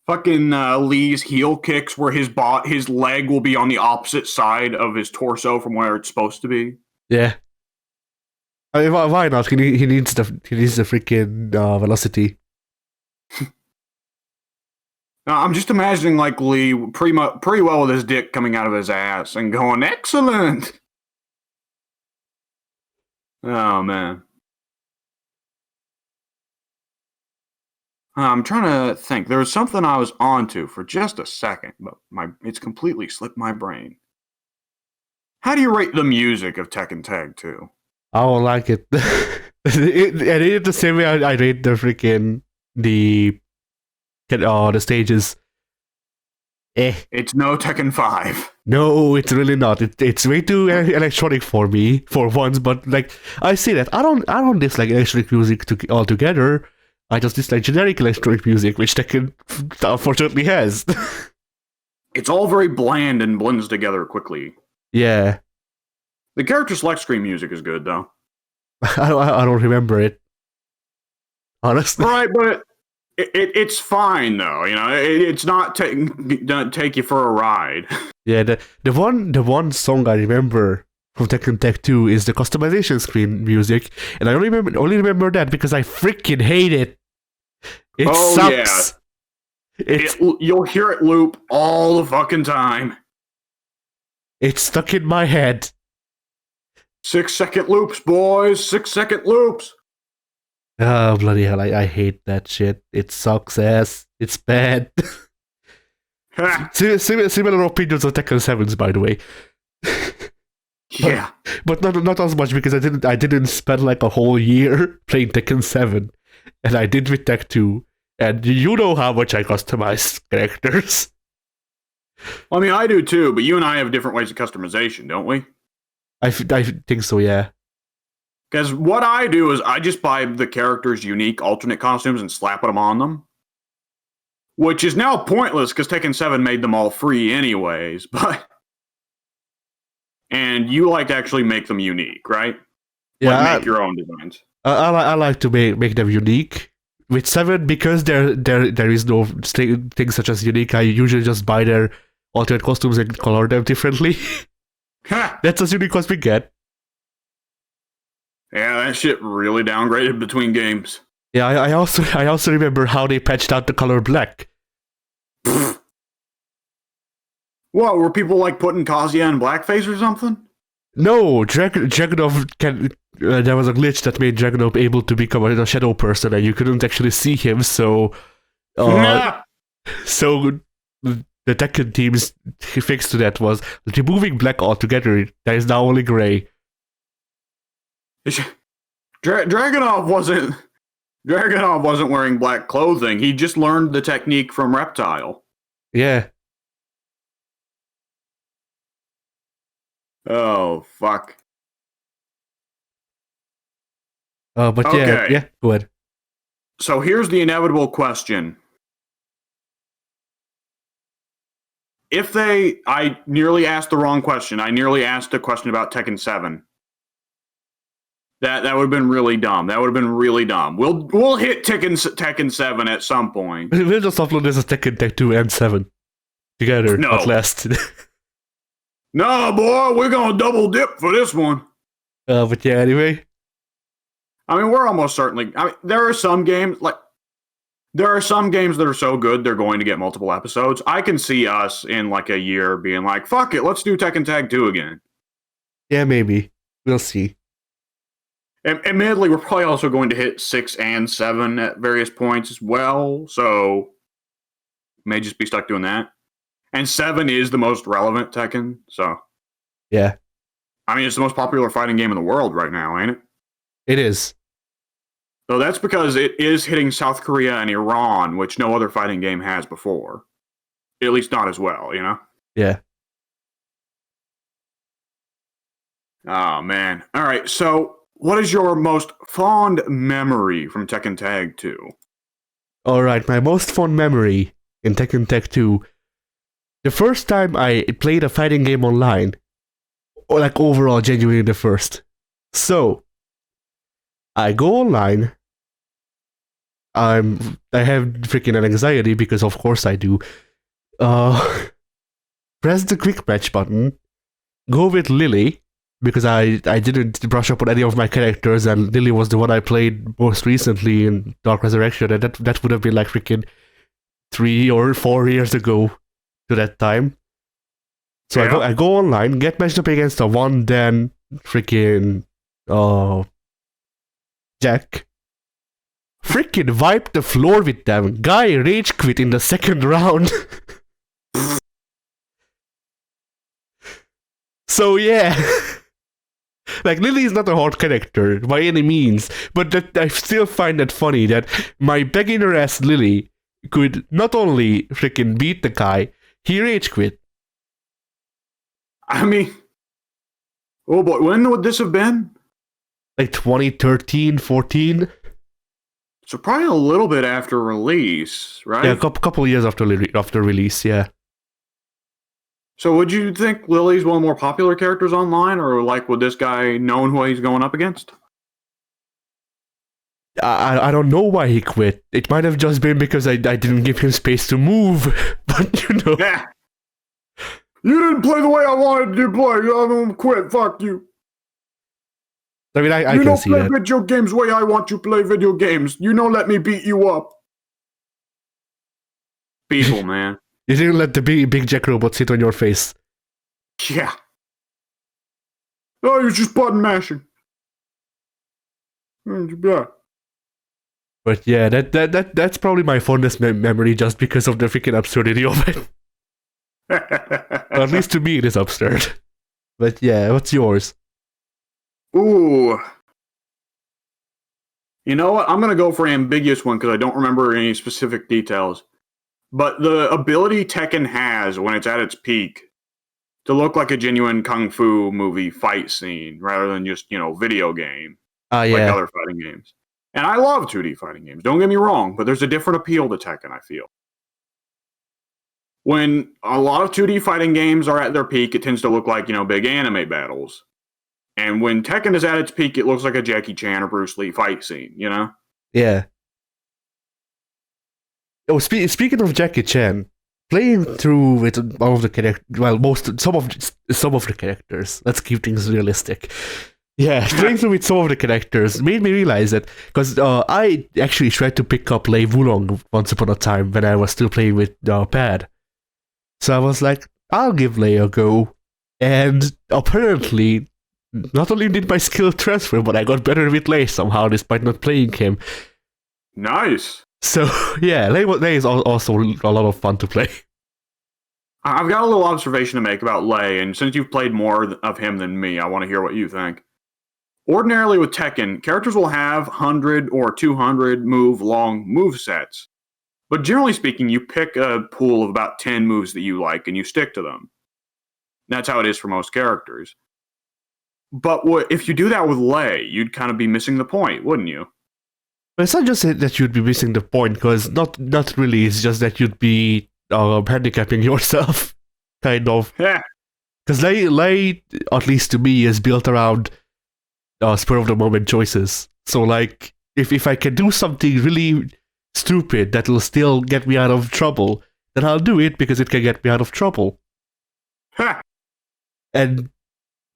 Fucking Lee's heel kicks where his leg will be on the opposite side of his torso from where it's supposed to be. yeah. I mean, why not? He needs the freaking velocity. Now, I'm just imagining like Lee pretty well with his dick coming out of his ass and going, "Excellent." Oh man. I'm trying to think. There was something I was onto for just a second, but it's completely slipped my brain. How do you rate the music of Tekken Tag 2? I don't like it. And it's the same way I rate the freaking the stages. It's no Tekken 5. No, it's really not. It's way too electronic for me for once. But like I say that I don't dislike electronic music altogether. I just dislike generic electronic music, which Tekken unfortunately has. It's all very bland and blends together quickly. Yeah, The character select screen music is good though. I don't remember it honestly. Right, but it's fine though. You know, it's not don't take you for a ride. Yeah, the one song I remember from Tekken Tag 2 is the customization screen music, and I only remember that because I freaking hate it. It sucks. You'll hear it loop all the fucking time. It's stuck in my head. 6-second loops, boys. 6-second loops. Oh bloody hell! I hate that shit. It sucks ass. It's bad. Similar opinions on Tekken 7s, by the way. Yeah, but not as much because I didn't spend like a whole year playing Tekken 7, and I did with Tech 2, and you know how much I customize characters. I mean, I do too, but you and I have different ways of customization, don't we? I think so, yeah. Because what I do is I just buy the character's unique alternate costumes and slap them on them. Which is now pointless because Tekken 7 made them all free anyways, but... And you like to actually make them unique, right? Yeah, like make your own designs. I like to make them unique. With 7, because there is no thing such as unique, I usually just buy their alternate costumes and color them differently. That's as unique as we get. Yeah, that shit really downgraded between games. Yeah, I also remember how they patched out the color black. What, were people like putting Kazuya in blackface or something? No, Dragunov can. There was a glitch that made Dragunov able to become a shadow person, and you couldn't actually see him. So, so the Tekken team's fix to that was removing black altogether. There is now only gray. Dragunov wasn't wearing black clothing. He just learned the technique from Reptile. Yeah. Oh, fuck. But Okay. yeah, go ahead. So here's the inevitable question. I nearly asked the wrong question. I nearly asked a question about Tekken 7. That would have been really dumb. We'll hit Tekken 7 at some point. We'll just upload this as Tekken Tech 2 and 7 together No. at last. No, boy, we're gonna double dip for this one. But yeah, anyway. I mean, we're almost certainly. I mean, there are some games that are so good they're going to get multiple episodes. I can see us in like a year being like, "Fuck it, let's do Tekken Tag 2 again." Yeah, maybe. We'll see. Admittedly, we're probably also going to hit 6 and 7 at various points as well, so may just be stuck doing that. And 7 is the most relevant Tekken, so Yeah, I mean, it's the most popular fighting game in the world right now, ain't it? it is. So that's because it is hitting South Korea and Iran, which no other fighting game has before. at least not as well, you know? Yeah. Oh, man. All right, so what is your most fond memory from Tekken Tag 2? Alright, my most fond memory in Tekken Tag 2. The first time I played a fighting game online, or like overall, genuinely the first. So, I go online. I have freaking an anxiety because of course I do. Press the quick match button. Go with Lily because I didn't brush up on any of my characters, and Lily was the one I played most recently in Dark Resurrection, and that would have been like freaking 3 or 4 years ago to that time. So Yeah. I go online, get matched up against a one Dan freaking Jack. Freaking wiped the floor with them. Guy rage quit in the second round. So yeah. Like, Lily is not a hard character by any means, but that I still find that funny that my beginner ass Lily could not only freaking beat the guy, he rage quit. I mean, oh boy, when would this have been? Like 2013, 14? So probably a little bit after release, right? Yeah, a couple years after release, yeah. So would you think Lily's one of the more popular characters online, or like would this guy know who he's going up against? I don't know why he quit. It might have just been because I didn't give him space to move, but you know. Yeah. You didn't play the way I wanted you to play. I'm gonna quit. Fuck you. I mean, I you can don't see play that. video games the way I want you to play video games. You don't let me beat you up. People, man. You didn't let the big Jack robot sit on your face. Yeah. Oh, you're just button mashing. Yeah. But yeah, that's probably my fondest memory, just because of the freaking absurdity of it. Or at least to me, it is absurd. But yeah, what's yours? Ooh. You know what? I'm going to go for an ambiguous one because I don't remember any specific details. But the ability Tekken has when it's at its peak to look like a genuine kung fu movie fight scene rather than just, video game. Yeah. Like other fighting games. And I love 2D fighting games, don't get me wrong, but there's a different appeal to Tekken, I feel. When a lot of 2D fighting games are at their peak, it tends to look like, big anime battles. And when Tekken is at its peak, it looks like a Jackie Chan or Bruce Lee fight scene, Yeah. Oh, speaking of Jackie Chan, playing through with all of the characters, well, some of the characters. Let's keep things realistic. Yeah, playing through with some of the characters made me realize that, because I actually tried to pick up Lei Wulong once upon a time when I was still playing with Pad. So I was like, I'll give Lei a go. And apparently, not only did my skill transfer, but I got better with Lei somehow, despite not playing him. Nice. So, yeah, Lei is also a lot of fun to play. I've got a little observation to make about Lei, and since you've played more of him than me, I want to hear what you think. Ordinarily with Tekken, characters will have 100 or 200 long move sets. But generally speaking, you pick a pool of about 10 moves that you like and you stick to them. That's how it is for most characters. But if you do that with Lei, you'd kind of be missing the point, wouldn't you? But it's not just that you'd be missing the point, because not really, it's just that you'd be handicapping yourself, kind of. Yeah. Because Lei, at least to me, is built around spur of the moment choices. So like, if I can do something really stupid that'll still get me out of trouble, then I'll do it because it can get me out of trouble. Ha! And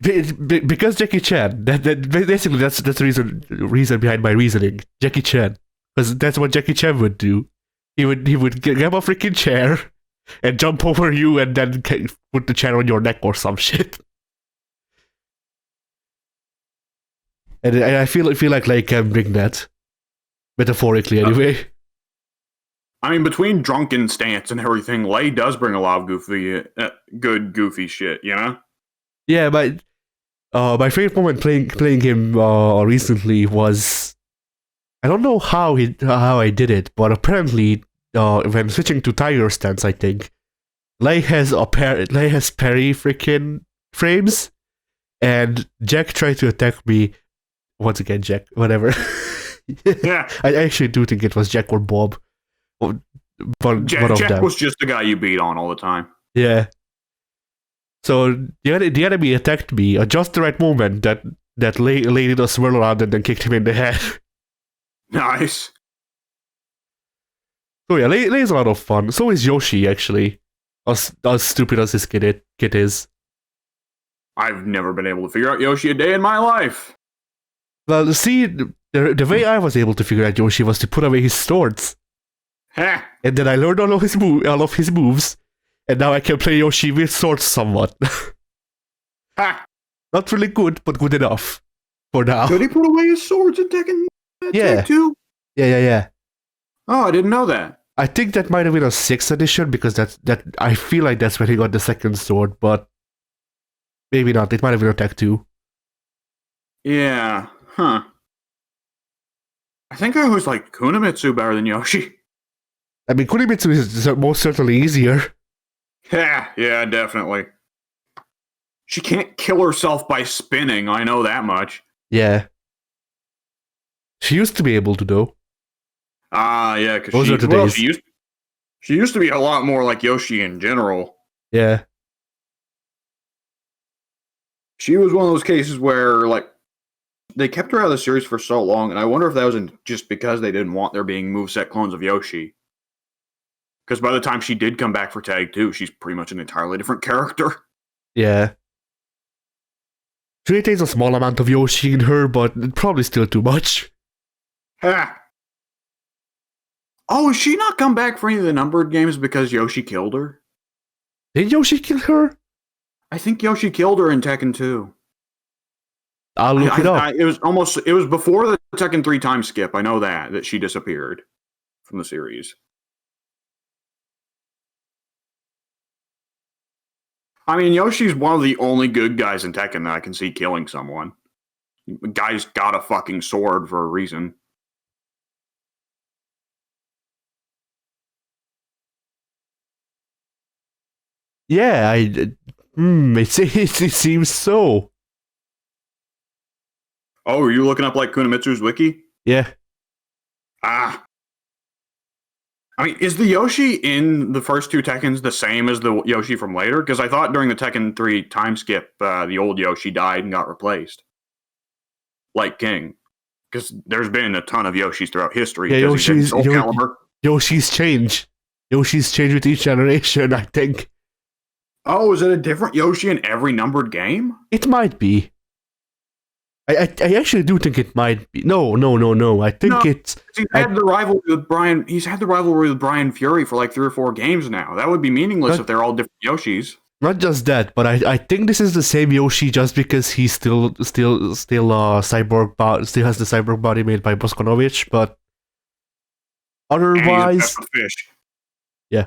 because Jackie Chan, basically that's the reason behind my reasoning. Jackie Chan, because that's what Jackie Chan would do. He would grab a freaking chair and jump over you and then put the chair on your neck or some shit. And I feel like Lei can bring that, metaphorically anyway. I mean, between drunken stance and everything, Lei does bring a lot of good goofy shit, Yeah, but my favorite moment playing him recently was, I don't know how I did it, but apparently when switching to tiger stance, I think Lei has parry freaking frames, and Jack tried to attack me. Once again, Jack, whatever. Yeah. I actually do think it was Jack or Bob. One of Jack them. was just the guy you beat on all the time. Yeah. So the enemy attacked me at just the right moment that Lei did a swirl around and then kicked him in the head. Nice. So yeah, Lei's a lot of fun. So is Yoshi, actually. As stupid as this kid is. I've never been able to figure out Yoshi a day in my life. Well, see, the way I was able to figure out Yoshi was to put away his swords. Heh. And then I learned all of his moves, and now I can play Yoshi with swords somewhat. Ha. Not really good, but good enough for now. Did he put away his swords in Tekken Yeah. 2? Yeah. Oh, I didn't know that. I think that might have been a 6th edition because that I feel like that's when he got the second sword, but maybe not. It might have been a Tech 2. Yeah. Huh. I think I always liked Kunimitsu better than Yoshi. I mean, Kunimitsu is most certainly easier. Yeah, definitely. She can't kill herself by spinning, I know that much. Yeah. She used to be able to, though. Yeah, because she used to be a lot more like Yoshi in general. Yeah. She was one of those cases where, like, they kept her out of the series for so long, and I wonder if that was just because they didn't want there being moveset clones of Yoshi. Because by the time she did come back for Tag 2, she's pretty much an entirely different character. Yeah. She retains a small amount of Yoshi in her, but probably still too much. Ha! Oh, has she not come back for any of the numbered games because Yoshi killed her? Did Yoshi kill her? I think Yoshi killed her in Tekken 2. I'll look it up. It was before the Tekken 3 time skip. I know that she disappeared from the series. I mean, Yoshi's one of the only good guys in Tekken that I can see killing someone. The guy's got a fucking sword for a reason. Yeah, it seems so. Oh, are you looking up like Kunimitsu's wiki? Yeah. Ah. I mean, is the Yoshi in the first two Tekkens the same as the Yoshi from later? Because I thought during the Tekken 3 time skip, the old Yoshi died and got replaced. Like King. Because there's been a ton of Yoshis throughout history. Yeah, Yoshi's changed. Yoshi's changed with each generation, I think. Oh, is it a different Yoshi in every numbered game? It might be. I actually do think it might be. No. I think it's. He's had the rivalry with Brian. He's had the rivalry with Brian Fury for like 3 or 4 games now. That would be meaningless if they're all different Yoshis. Not just that, but I think this is the same Yoshi just because he's still cyborg, still has the cyborg body made by Boskonovich, but otherwise, fish. Yeah.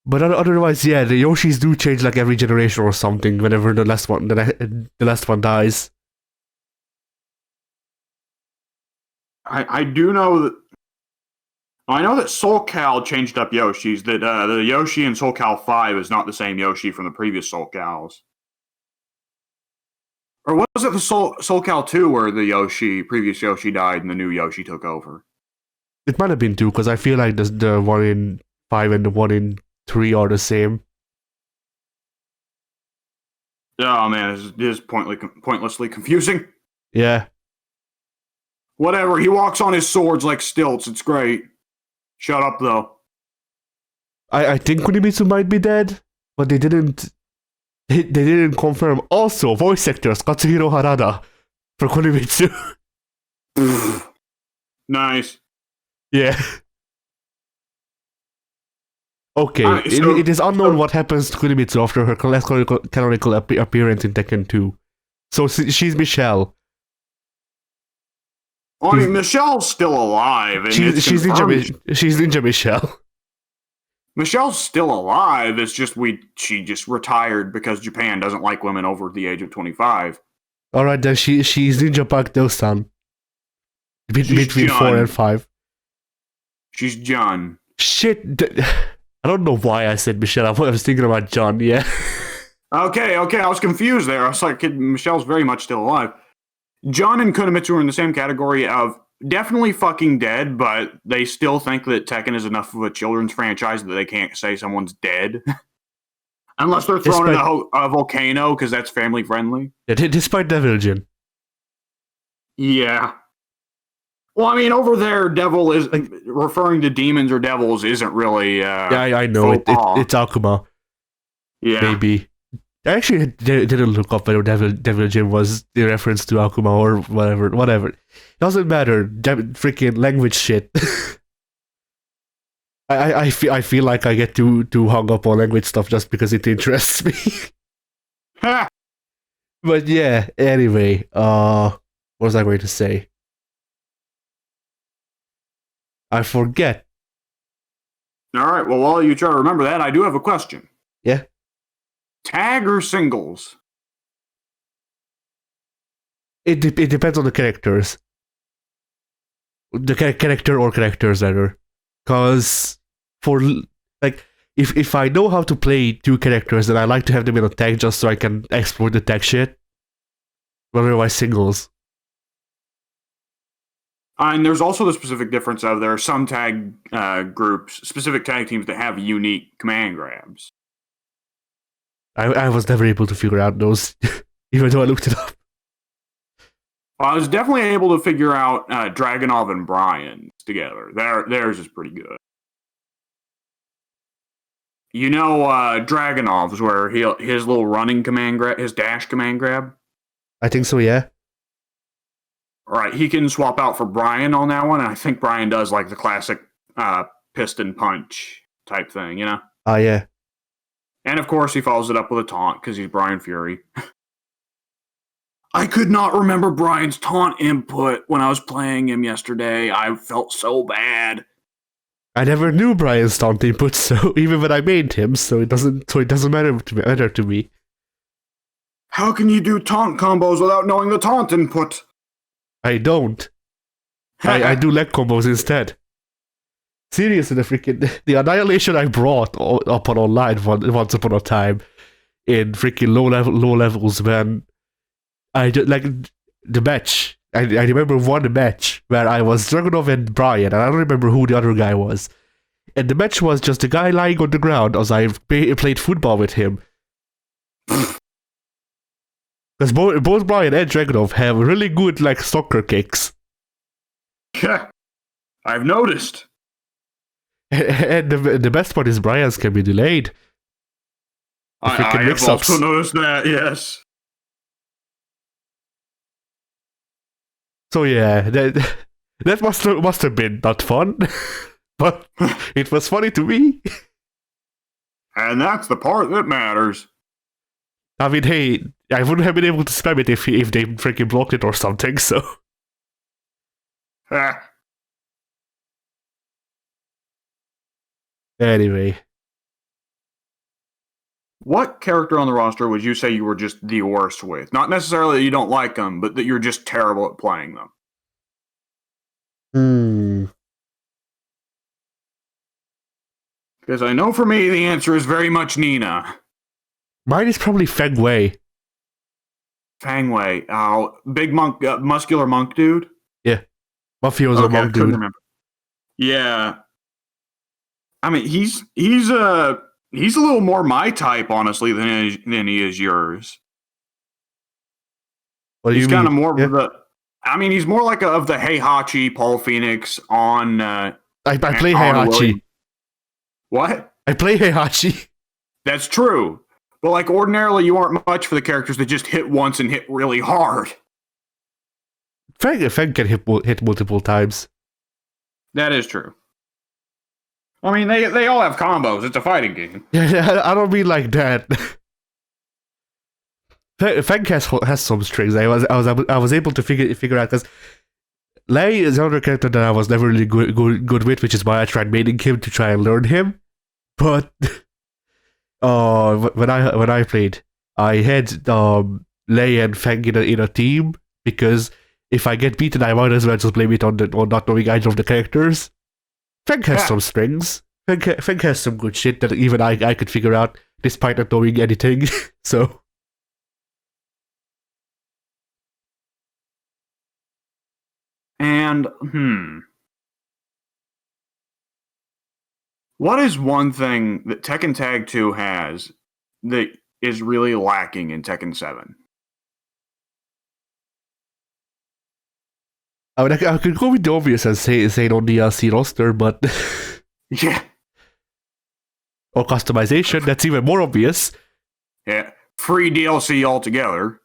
But otherwise, yeah, the Yoshis do change like every generation or something. Whenever the last one dies. I do know that. I know that Soul Cal changed up Yoshis. That the Yoshi in Soul Cal 5 is not the same Yoshi from the previous Soul Cals. Or was it the Soul Cal 2 where the previous Yoshi died and the new Yoshi took over? It might have been 2 because I feel like the one in 5 and the one in 3 are the same. Oh man, it is pointlessly confusing. Yeah. Whatever, he walks on his swords like stilts, it's great. Shut up, though. I think Kunimitsu might be dead, but they didn't confirm. Also, voice actors Katsuhiro Harada for Kunimitsu. Nice. Yeah. Okay, it is unknown what happens to Kunimitsu after her last canonical appearance in Tekken 2. So she's Michelle. I mean, Michelle's still alive. And she's Ninja Michelle. Michelle's still alive. It's just she just retired because Japan doesn't like women over the age of 25. All right, then she's Ninja Bakdo-san. Between 4 and 5. She's Jun. Shit. I don't know why I said Michelle. I was thinking about John. Yeah. Okay, I was confused there. I was like, Michelle's very much still alive. John and Kunimitsu are in the same category of definitely fucking dead, but they still think that Tekken is enough of a children's franchise that they can't say someone's dead. Unless they're thrown in a volcano, because that's family friendly. Yeah, despite Devilgen. Yeah. Well, I mean, over there, devil is referring to demons or devils isn't really. Yeah, I know it's Akuma. Yeah, maybe. I actually didn't look up whether Devilgen was the reference to Akuma or whatever. It doesn't matter. Freaking language shit. I feel like I get too hung up on language stuff just because it interests me. But yeah, anyway, what was I going to say? I forget. All right, well, while you try to remember that, I do have a question. Yeah? Tag or singles? It depends on the characters. The character or characters, rather. Because for, like, if I know how to play two characters, then I like to have them in a tag just so I can explore the tag shit. Otherwise, singles. And there's also the specific difference of there are some tag groups, specific tag teams that have unique command grabs. I was never able to figure out those, even though I looked it up. I was definitely able to figure out Dragunov and Brian together. Theirs is pretty good. You know, Dragunov's where his little running command grab, his dash command grab. I think so, yeah. Right, he can swap out for Brian on that one, and I think Brian does like the classic piston punch type thing, you know? Yeah. And of course, he follows it up with a taunt because he's Brian Fury. I could not remember Brian's taunt input when I was playing him yesterday. I felt so bad. I never knew Brian's taunt input, so even when I made him, so it doesn't matter to me. How can you do taunt combos without knowing the taunt input? I don't. I do leg combos instead. Seriously, the annihilation I brought up on online once upon a time in freaking low levels, man. I just, like the match. I remember one match where I was Dragunov and Brian, and I don't remember who the other guy was. And the match was just a guy lying on the ground as I played football with him. Because both Brian and Dragunov have really good like soccer kicks. Yeah, I've noticed. And the best part is Brian's can be delayed. I have also noticed that, yes. So yeah, that must have been not fun, but it was funny to me. And that's the part that matters. I mean, hey, I wouldn't have been able to spam it if they freaking blocked it or something, so... Anyway. What character on the roster would you say you were just the worst with? Not necessarily that you don't like them, but that you're just terrible at playing them. Because I know for me, the answer is very much Nina. Mine is probably Feng Wei. Feng Wei. Oh, big monk, muscular monk dude? Yeah. Mafioso monk dude. Remember. Yeah. I mean, he's a little more my type, honestly, than he is yours. What do you mean? He's kind of more of the... I mean, he's more like of the Heihachi, Paul Phoenix on... I play Heihachi. What? I play Heihachi. That's true. But like ordinarily, you aren't much for the characters that just hit once and hit really hard. Feng can hit multiple times. That is true. I mean, they all have combos. It's a fighting game. Yeah, I don't mean like that. Feng has some strings. I was able to figure out because Lei is another character that I was never really good with, which is why I tried mating him to try and learn him. But when I played, I had Lei and Feng in a team because if I get beaten, I might as well just blame it on not knowing either of the characters. Feng has some strings. Feng has some good shit that even I could figure out despite not knowing anything. So And what is one thing that Tekken Tag 2 has that is really lacking in Tekken 7? I mean, I could go with the obvious and say on the DLC roster, but Yeah. or customization, that's even more obvious. Yeah. Free DLC altogether.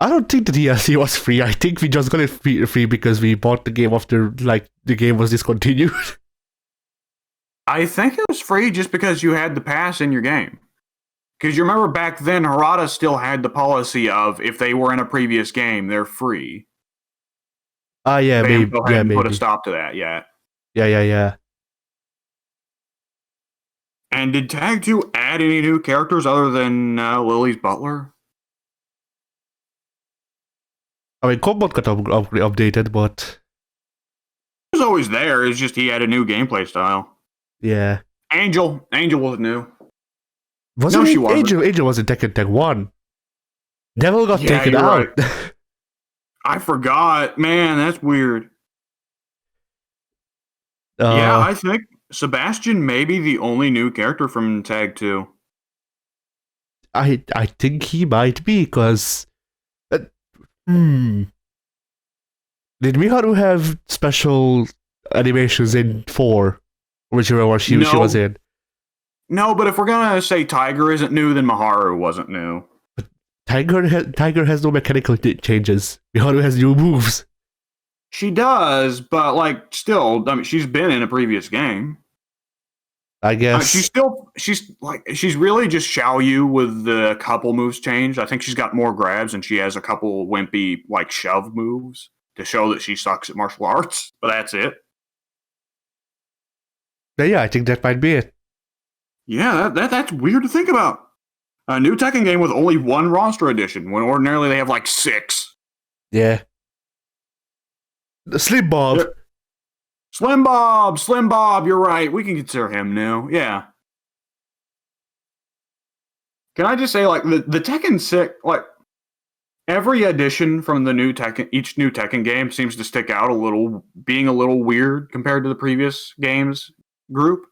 I don't think the DLC was free. I think we just got it free because we bought the game after the game was discontinued. I think it was free just because you had the pass in your game. Because you remember back then, Harada still had the policy of if they were in a previous game, they're free. Yeah, They maybe. go ahead and put a stop to that, yeah. Yeah. And did Tag 2 add any new characters other than Lily's butler? I mean, combat got updated, but He was always there. It's just he had a new gameplay style. yeah. Angel wasn't new. Wasn't she it? wasn't. Angel was in Tekken Tag 1. Devil got Yeah, taken you're out. right. I forgot. Man, that's weird. Yeah, I think Sebastian may be the only new character from Tag 2. I think he might be, because did Miharu have special animations in 4? Whichever one she was in. No, but if we're gonna say Tiger isn't new, then Miharu wasn't new. Tiger has no mechanical changes. Miharu has new moves. She does, but like still, I mean, she's been in a previous game. I guess she's really just Xiao Yu with the couple moves changed. I think she's got more grabs and she has a couple wimpy like shove moves to show that she sucks at martial arts. But that's it. Yeah, I think that might be it. Yeah, that's weird to think about. A new Tekken game with only one roster addition, when ordinarily they have like 6. Yeah. The Slim Bob. Yep. Slim Bob, you're right. We can consider him new. Yeah. Can I just say, like, the Tekken 6, like, every addition from the new Tekken, each new Tekken game seems to stick out a little, being a little weird compared to the previous games group.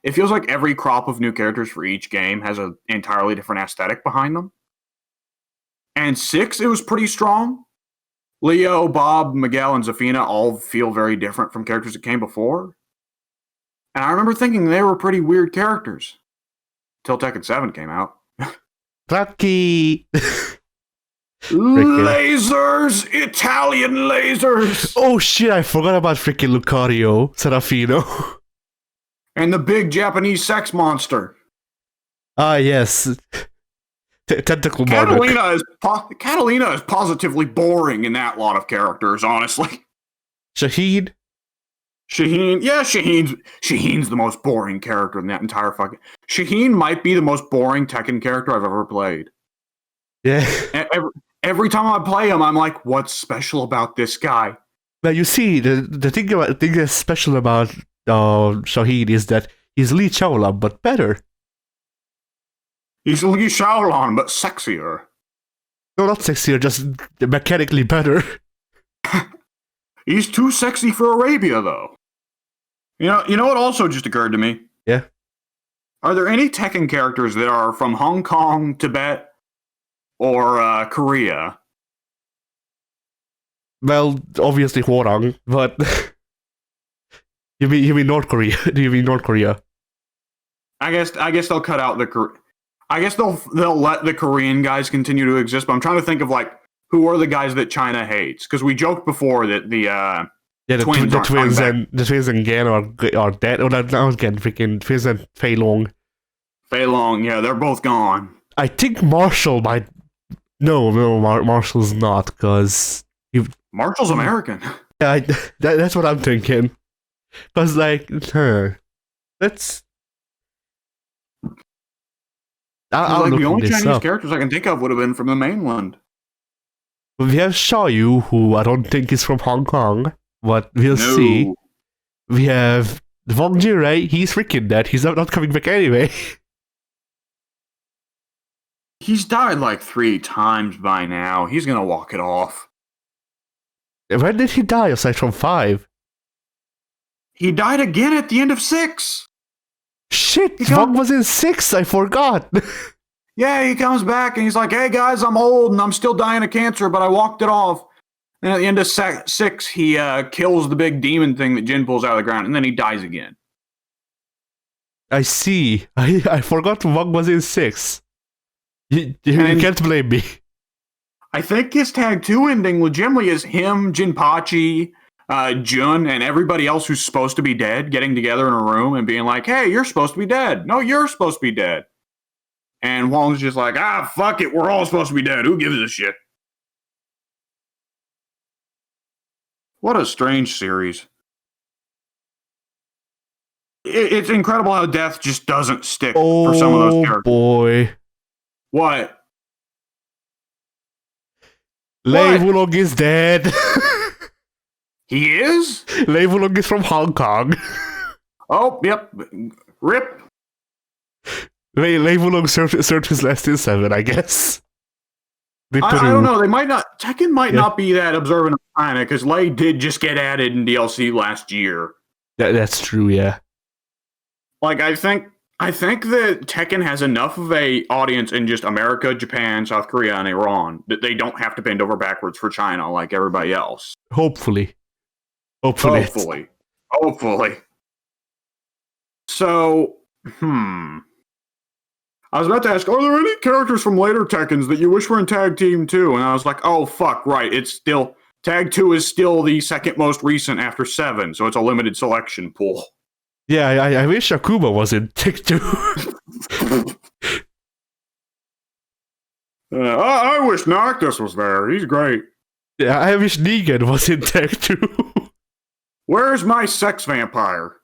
It feels like every crop of new characters for each game has an entirely different aesthetic behind them. And 6, it was pretty strong. Leo, Bob, Miguel, and Zafina all feel very different from characters that came before. And I remember thinking they were pretty weird characters. Till Tekken 7 came out. Rocky! Lasers! Italian lasers! Oh shit, I forgot about freaking Lucario, Serafino. And the big Japanese sex monster. Ah, yes. Tentacle Monarch. Catalina is positively boring in that lot of characters, honestly. Shaheen? Yeah, Shaheen's the most boring character in that entire fucking... Shaheen might be the most boring Tekken character I've ever played. Yeah. Every time I play him, I'm like, what's special about this guy? Now you see, the thing that's special about Shaheen is that he's Lee Chaolam, but better. He's Lee Shaolin, but sexier. No, not sexier, just mechanically better. He's too sexy for Arabia, though. You know what also just occurred to me? Yeah. Are there any Tekken characters that are from Hong Kong, Tibet, or Korea? Well, obviously Hwarang, but you mean North Korea? Do you mean North Korea? I guess they'll cut out I guess they'll let the Korean guys continue to exist, but I'm trying to think of like who are the guys that China hates, because we joked before that the twins and Gan are dead. Oh, not Gan, freaking twins and Fei Long. Fei Long, yeah, they're both gone. I think Marshall might. No, Marshall's not, because Marshall's American. Yeah, that's what I'm thinking. Because that's. Like the only Chinese characters I can think of would have been from the mainland. We have Xiaoyu, who I don't think is from Hong Kong, but we'll see. We have Wong Jin-rae, he's freaking dead. He's not coming back anyway. He's died like 3 times by now. He's gonna walk it off. When did he die aside from 5? He died again at the end of 6. Shit, Wong was in 6, I forgot. Yeah, he comes back and he's like, hey guys, I'm old and I'm still dying of cancer, but I walked it off. And at the end of 6, he kills the big demon thing that Jin pulls out of the ground, and then he dies again. I see. I forgot Wong was in 6. You can't blame me. I think his tag 2 ending legitimately is him, Jinpachi, Jun, and everybody else who's supposed to be dead getting together in a room and being like, hey, you're supposed to be dead. No, you're supposed to be dead. And Wong's just like, fuck it, we're all supposed to be dead. Who gives a shit? What a strange series. It's incredible how death just doesn't stick for some of those characters. Oh boy. What? Lei Wulong is dead. He is? Lei Wulong is from Hong Kong. Oh, yep. Rip. Lei Wulong served his last in 7, I guess. I don't know. They might not. Tekken might not be that observant of China because Lei did just get added in DLC last year. That's true, yeah. Like, I think that Tekken has enough of a audience in just America, Japan, South Korea, and Iran that they don't have to bend over backwards for China like everybody else. Hopefully. So, I was about to ask, are there any characters from later Tekkens that you wish were in Tag Team 2? And I was like, oh, fuck, right. It's still, Tag 2 is still the second most recent after 7, so it's a limited selection pool. Yeah, I wish Akuma was in Tag 2. I wish Noctis was there. He's great. Yeah, I wish Negan was in Tag 2. Where's my sex vampire?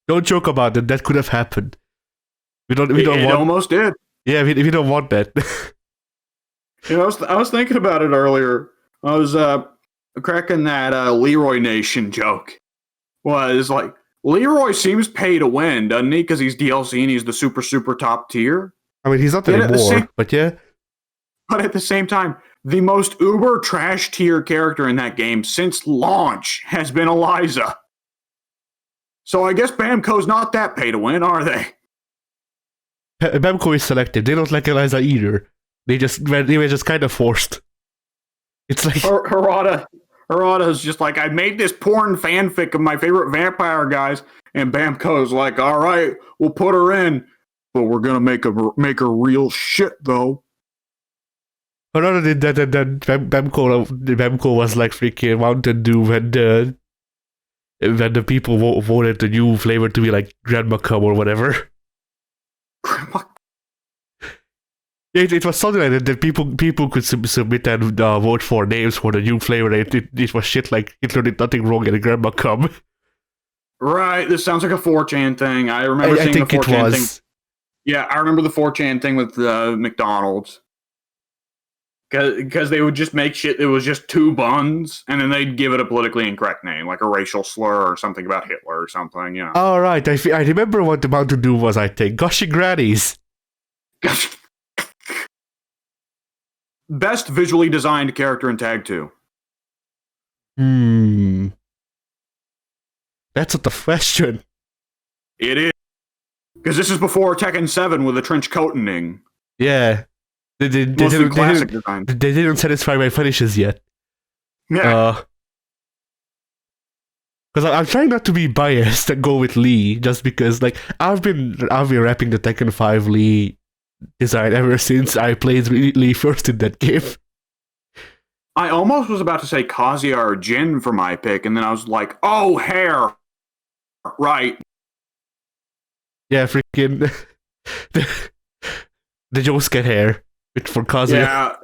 Don't joke about it. That could have happened. We don't It want. almost did. Yeah, we don't want that. You know, I was thinking about it earlier. I was cracking that Leroy Nation joke. Was like, Leroy seems pay to win, doesn't he? Because he's DLC and he's the super top tier. I mean, he's not anymore, but yeah. But at the same time, the most uber trash tier character in that game since launch has been Eliza. So I guess Bamco's not that pay to win, are they? Bamco is selective. They don't like Eliza either. They were just kind of forced. It's like Harada's just like, I made this porn fanfic of my favorite vampire guys, and Bamco's like, all right, we'll put her in, but we're gonna make her real shit though. Harada did that, and then Bamco was like freaking Mountain Dew when the people voted the new flavor to be like Grandma Cum or whatever. It was something like that people could submit and vote for names for the new flavor. It was shit like Hitler did nothing wrong and Grandma Cum. Right, this sounds like a 4chan thing. I remember seeing the 4chan thing. Yeah, I remember the 4chan thing with McDonald's. Because they would just make shit that was just 2 buns, and then they'd give it a politically incorrect name, like a racial slur or something about Hitler or something, you know. All right, I remember what the Mountain Dew was, I think. Gushy Grannies. Best visually designed character in Tag 2. That's a tough question. It is. Because this is before Tekken 7 with the trench coating. Yeah. They didn't satisfy my fetishes yet. Yeah. Because I'm trying not to be biased and go with Lee, just because like I've been rapping the Tekken 5 Lee design ever since I played Lee first in that game. I almost was about to say Kazuya or Jin for my pick, and then I was like, oh, hair. Right. Yeah, freaking the Josuke hair for Kazuya. Yeah.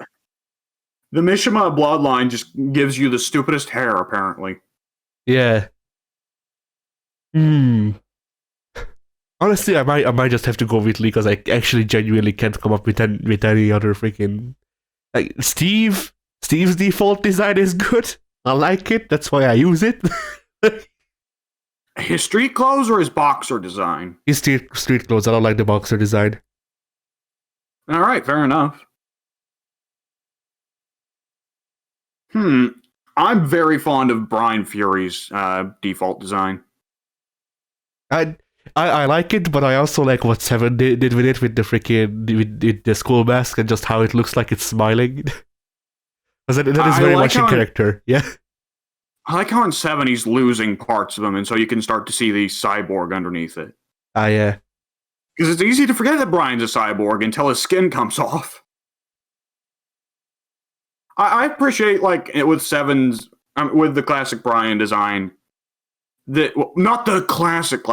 The Mishima bloodline just gives you the stupidest hair, apparently. Yeah. Honestly, I might just have to go with Lee because I actually genuinely can't come up with any other freaking like Steve's default design is good. I like it. That's why I use it. His street clothes or his boxer design? His street clothes. I don't like the boxer design. All right, fair enough. I'm very fond of Brian Fury's default design. I like it, but I also like what Seven did with it, with the freaking with the skull mask and just how it looks like it's smiling. Because that is very much in character. Yeah. I like how in 7 he's losing parts of him, and so you can start to see the cyborg underneath it. Yeah. Because it's easy to forget that Brian's a cyborg until his skin comes off. I appreciate, like, with 7's, with the classic Brian design, not the classic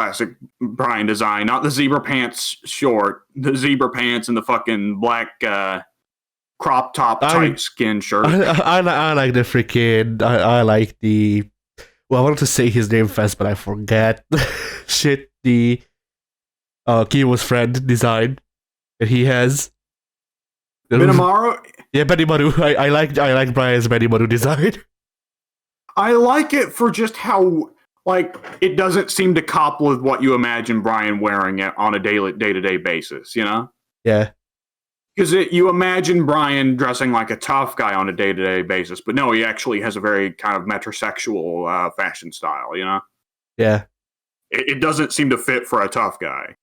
Brian design, not the zebra pants short, the zebra pants and the fucking black crop top tight skin shirt. I like the freaking, I like the, well, I wanted to say his name fast, but I forget. Shit, the Kiyo's friend design that he has. Benimaru? Yeah, Benimaru. I like Brian's Benimaru design. I like it for just how, like, it doesn't seem to cop with what you imagine Brian wearing it on a day-to-day basis, you know? Yeah. Because you imagine Brian dressing like a tough guy on a day-to-day basis, but no, he actually has a very kind of metrosexual fashion style, you know? Yeah. It doesn't seem to fit for a tough guy.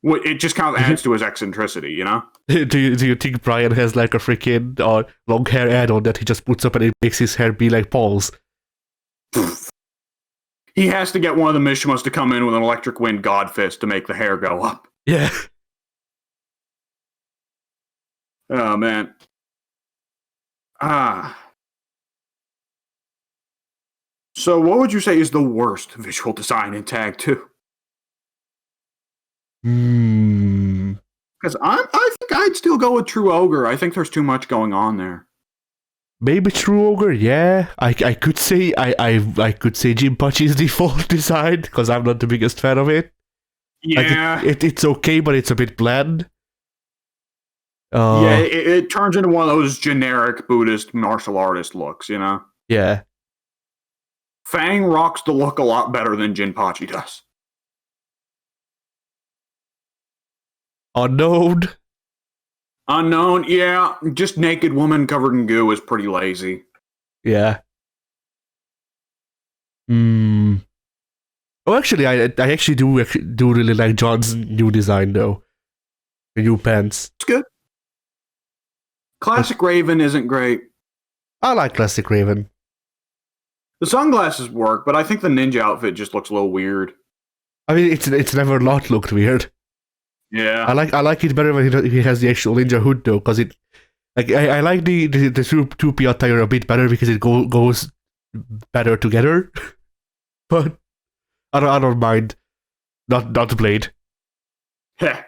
It just kind of adds to his eccentricity, you know? Do you think Brian has like a freaking long hair add-on that he just puts up and it makes his hair be like Paul's? He has to get one of the Mishimas to come in with an electric wind god fist to make the hair go up. Yeah. Oh, man. So what would you say is the worst visual design in Tag 2? Because I think I'd still go with True Ogre. I think there's too much going on there. Maybe True Ogre, yeah. I could say I could say Jinpachi's default design because I'm not the biggest fan of it. Yeah, like it's okay, but it's a bit bland. Yeah, it turns into one of those generic Buddhist martial artist looks, you know. Yeah. Fang rocks the look a lot better than Jinpachi does. Unknown, yeah. Just naked woman covered in goo is pretty lazy. Yeah. Oh, actually, I actually do really like John's new design though. The new pants. It's good. Classic Raven isn't great. I like Classic Raven. The sunglasses work, but I think the ninja outfit just looks a little weird. I mean, it's never not looked weird. Yeah, I like it better when he has the actual ninja hood though, because it, like, I like the 2P attire a bit better because it goes better together. But I don't mind. Not the blade. Heh.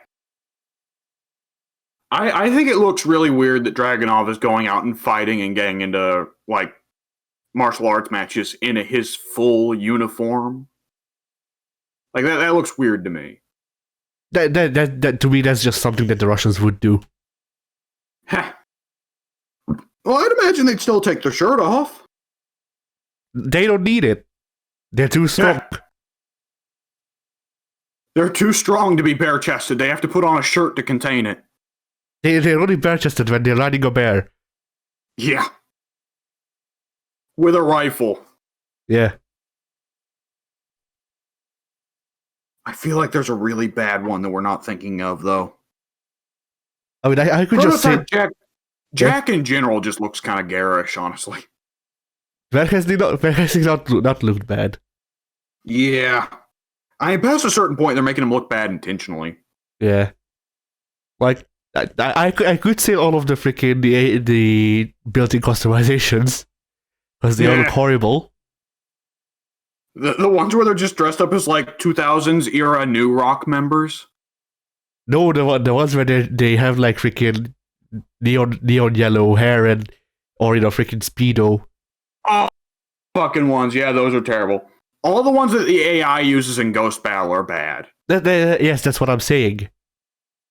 I think it looks really weird that Dragunov is going out and fighting and getting into like martial arts matches in his full uniform. Like that looks weird to me. That to me, that's just something that the Russians would do. Heh. Well, I'd imagine they'd still take their shirt off. They don't need it. They're too strong. Yeah. They're too strong to be bare-chested. They have to put on a shirt to contain it. They're only bare-chested when they're riding a bear. Yeah. With a rifle. Yeah. I feel like there's a really bad one that we're not thinking of, though. I mean, I could just say... Jack in general just looks kind of garish, honestly. Where has he not looked bad? Yeah. I mean, past a certain point, they're making him look bad intentionally. Yeah. Like, I could say all of the freaking the built-in customizations, because they all look horrible. The ones where they're just dressed up as like 2000s era New Rock members? No, the ones where they have like freaking neon yellow hair and, or, you know, freaking Speedo. Oh, fucking ones. Yeah, those are terrible. All the ones that the AI uses in Ghost Battle are bad. Yes, that's what I'm saying.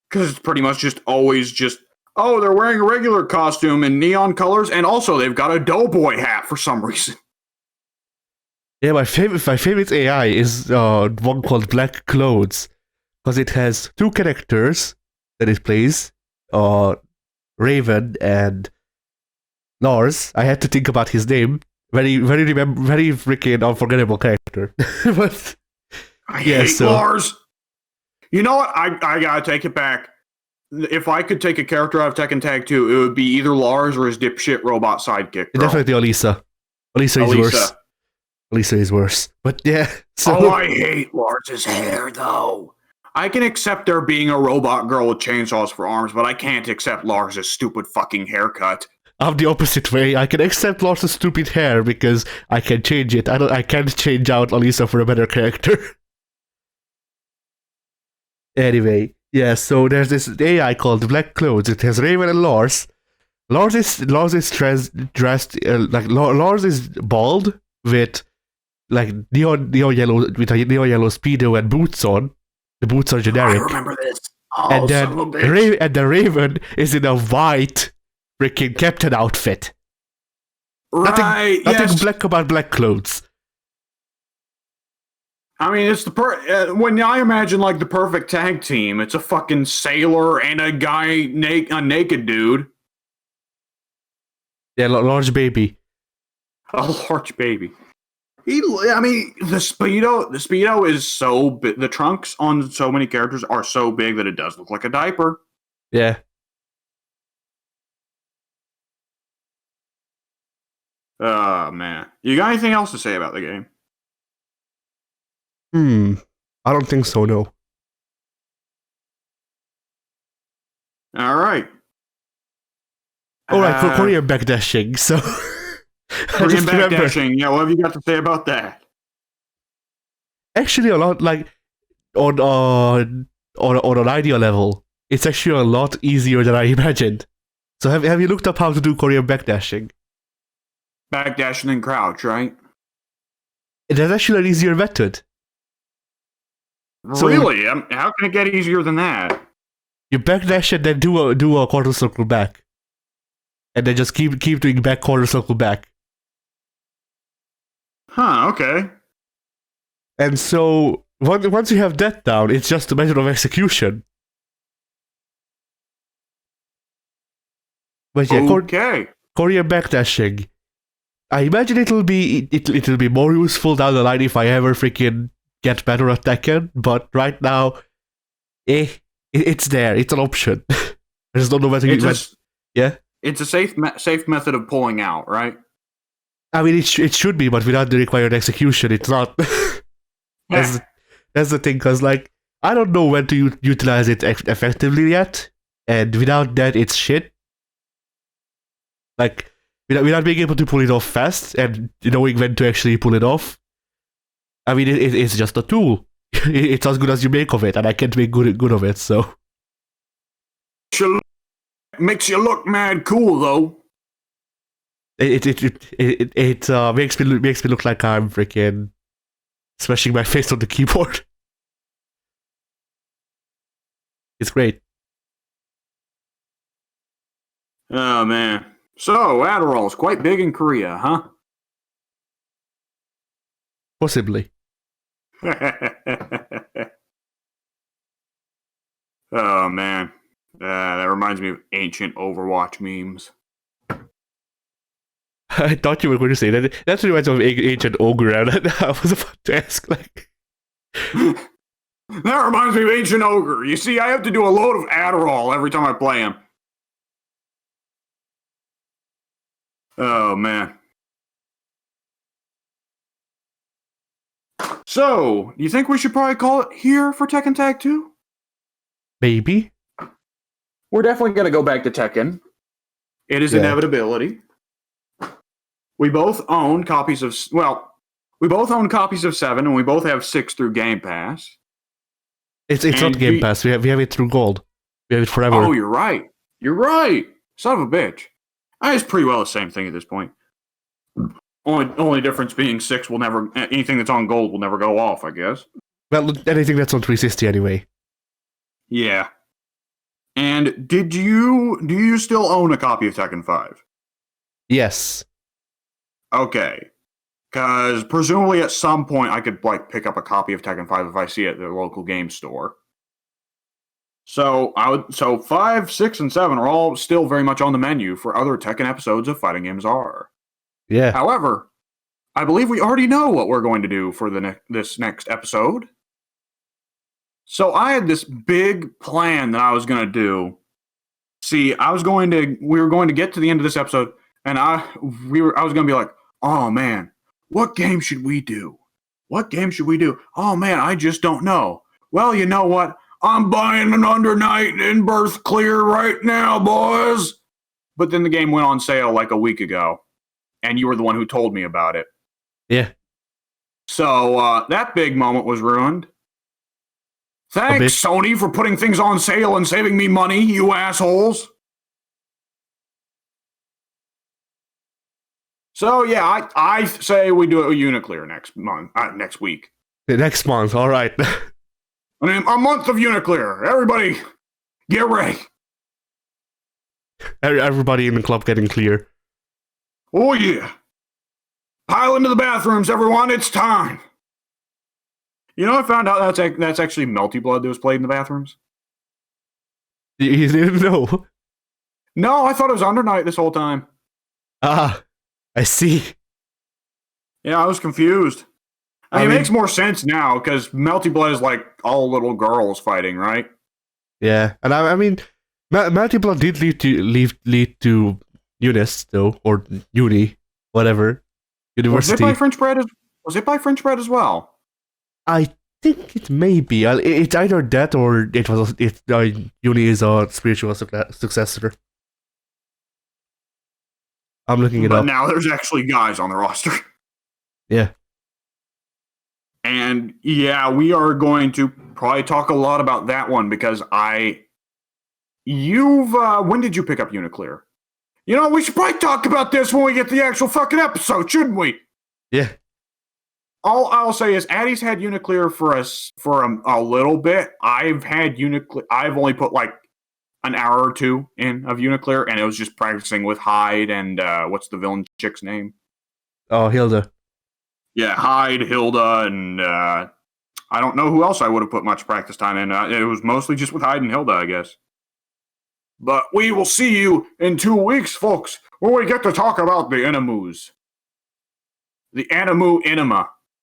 Because it's pretty much just always just, oh, they're wearing a regular costume in neon colors, and also they've got a doughboy hat for some reason. Yeah, my favorite AI is one called Black Clothes because it has two characters that it plays, uh, Raven and Lars. I had to think about his name. Very freaking unforgettable character. But I yeah, hate so Lars. You know what? I gotta take it back. If I could take a character out of Tekken Tag 2, it would be either Lars or his dipshit robot sidekick girl. definitely Elisa. Elisa is worse. Elisa is worse. But yeah, so Oh, I hate Lars's hair, though. I can accept there being a robot girl with chainsaws for arms, but I can't accept Lars's stupid fucking haircut. I'm the opposite way. I can accept lots of stupid hair because I can change it. I can't change out Elisa for a better character. Anyway, yeah, so there's this AI called Black Clothes. It has Raven and Lars. Lars is bald with like neon yellow with a neon yellow speedo and boots on. The boots are I generic. remember this. Oh, And then son of a bitch. The Raven is in a white freaking captain outfit. Right, Nothing yes. black about Black Clothes. I mean, it's when I imagine like the perfect tag team, it's a fucking sailor and a guy, a naked dude. Yeah, large baby. A large baby. I mean, the speedo is so big. The trunks on so many characters are so big that it does look like a diaper. Yeah. Oh man, you got anything else to say about the game? I don't think so, no. All right. Oh, right, for Korean backdashing, so... Korean backdashing, yeah, what have you got to say about that? Actually, a lot, like, on an idea level, it's actually a lot easier than I imagined. So have you looked up how to do Korean backdashing? Backdashing and crouch, right? There's actually an easier method. So- Really? How can it get easier than that? You backdash and then do a quarter circle back. And then just keep doing back quarter circle back. Huh, okay. And so once you have that down, it's just a matter of execution. But yeah, Okay. Korean backdashing. I imagine it'll be more useful down the line if I ever freaking get better at Tekken. But right now, it's there. It's an option. I just don't know whether yeah. It's a safe method of pulling out, right? I mean, it should be, but without the required execution, it's not. That's the thing, because like I don't know when to utilize it effectively yet, and without that, it's shit. Like without being able to pull it off fast and knowing when to actually pull it off. I mean, it's just a tool. It's as good as you make of it, and I can't make good of it. So makes you look mad cool, though. It makes me look like I'm freaking smashing my face on the keyboard. It's great. Oh man. So Adderall is quite big in Korea, huh? Possibly. Oh man. That reminds me of ancient Overwatch memes. I thought you were going to say that. That reminds me of ancient ogre. And I was about to ask, like, That reminds me of ancient ogre. You see, I have to do a load of Adderall every time I play him. Oh man. So, do you think we should probably call it here for Tekken Tag 2? maybe. We're definitely going to go back to Tekken. It is inevitability. We both own copies of... Well, we both own copies of 7, and we both have 6 through Game Pass. It's not Game Pass. We have it through Gold. We have it forever. Oh, you're right. You're right. Son of a bitch. It's pretty well the same thing at this point. Only difference being 6 will never... Anything that's on Gold will never go off, I guess. Well, anything that's on 360 anyway. Yeah. And do you still own a copy of Tekken 5? Yes. Okay. Because presumably at some point I could like pick up a copy of Tekken 5 if I see it at the local game store. So 5, 6, and 7 are all still very much on the menu for other Tekken episodes of Fighting Games R. Yeah. However, I believe we already know what we're going to do for this next episode. So I had this big plan that I was going to do. See, we were going to get to the end of this episode, and I was going to be like, oh man, what game should we do? What game should we do? Oh man, I just don't know. Well, you know what? I'm buying an Under Night in Birth Clear right now, boys. But then the game went on sale like a week ago, and you were the one who told me about it. Yeah. So that big moment was ruined. Thanks, Sony, for putting things on sale and saving me money, you assholes. So yeah, I say we do a Uniclear next week. Next month, all right. I mean, a month of Uniclear. Everybody, get ready. Everybody in the club getting clear. Oh yeah. Pile into the bathrooms, everyone. It's time. You know, I found out that's actually Melty Blood that was played in the bathrooms. You didn't know? No, I thought it was Under Night this whole time. Ah, I see. Yeah, I was confused. I mean, it makes more sense now because Melty Blood is like all little girls fighting, right? Yeah, and I mean, Melty Blood did lead to Unis though, or Uni, whatever, university. Was it by French Bread as well? I think it may be. It's either that or Uni is a spiritual successor. I'm looking it up. But now there's actually guys on the roster. Yeah. And yeah, we are going to probably talk a lot about that one because when did you pick up Uniclear? You know, we should probably talk about this when we get the actual fucking episode, shouldn't we? Yeah. All I'll say is Addie's had Uniclear for a little bit. I've had Uniclear. I've only put like an hour or two in of Uniclear, and it was just practicing with Hyde and what's the villain chick's name? Oh, Hilda. Yeah, Hyde, Hilda, and I don't know who else I would have put much practice time in. It was mostly just with Hyde and Hilda, I guess. But we will see you in 2 weeks, folks, when we get to talk about the Animus. The Animu Enema.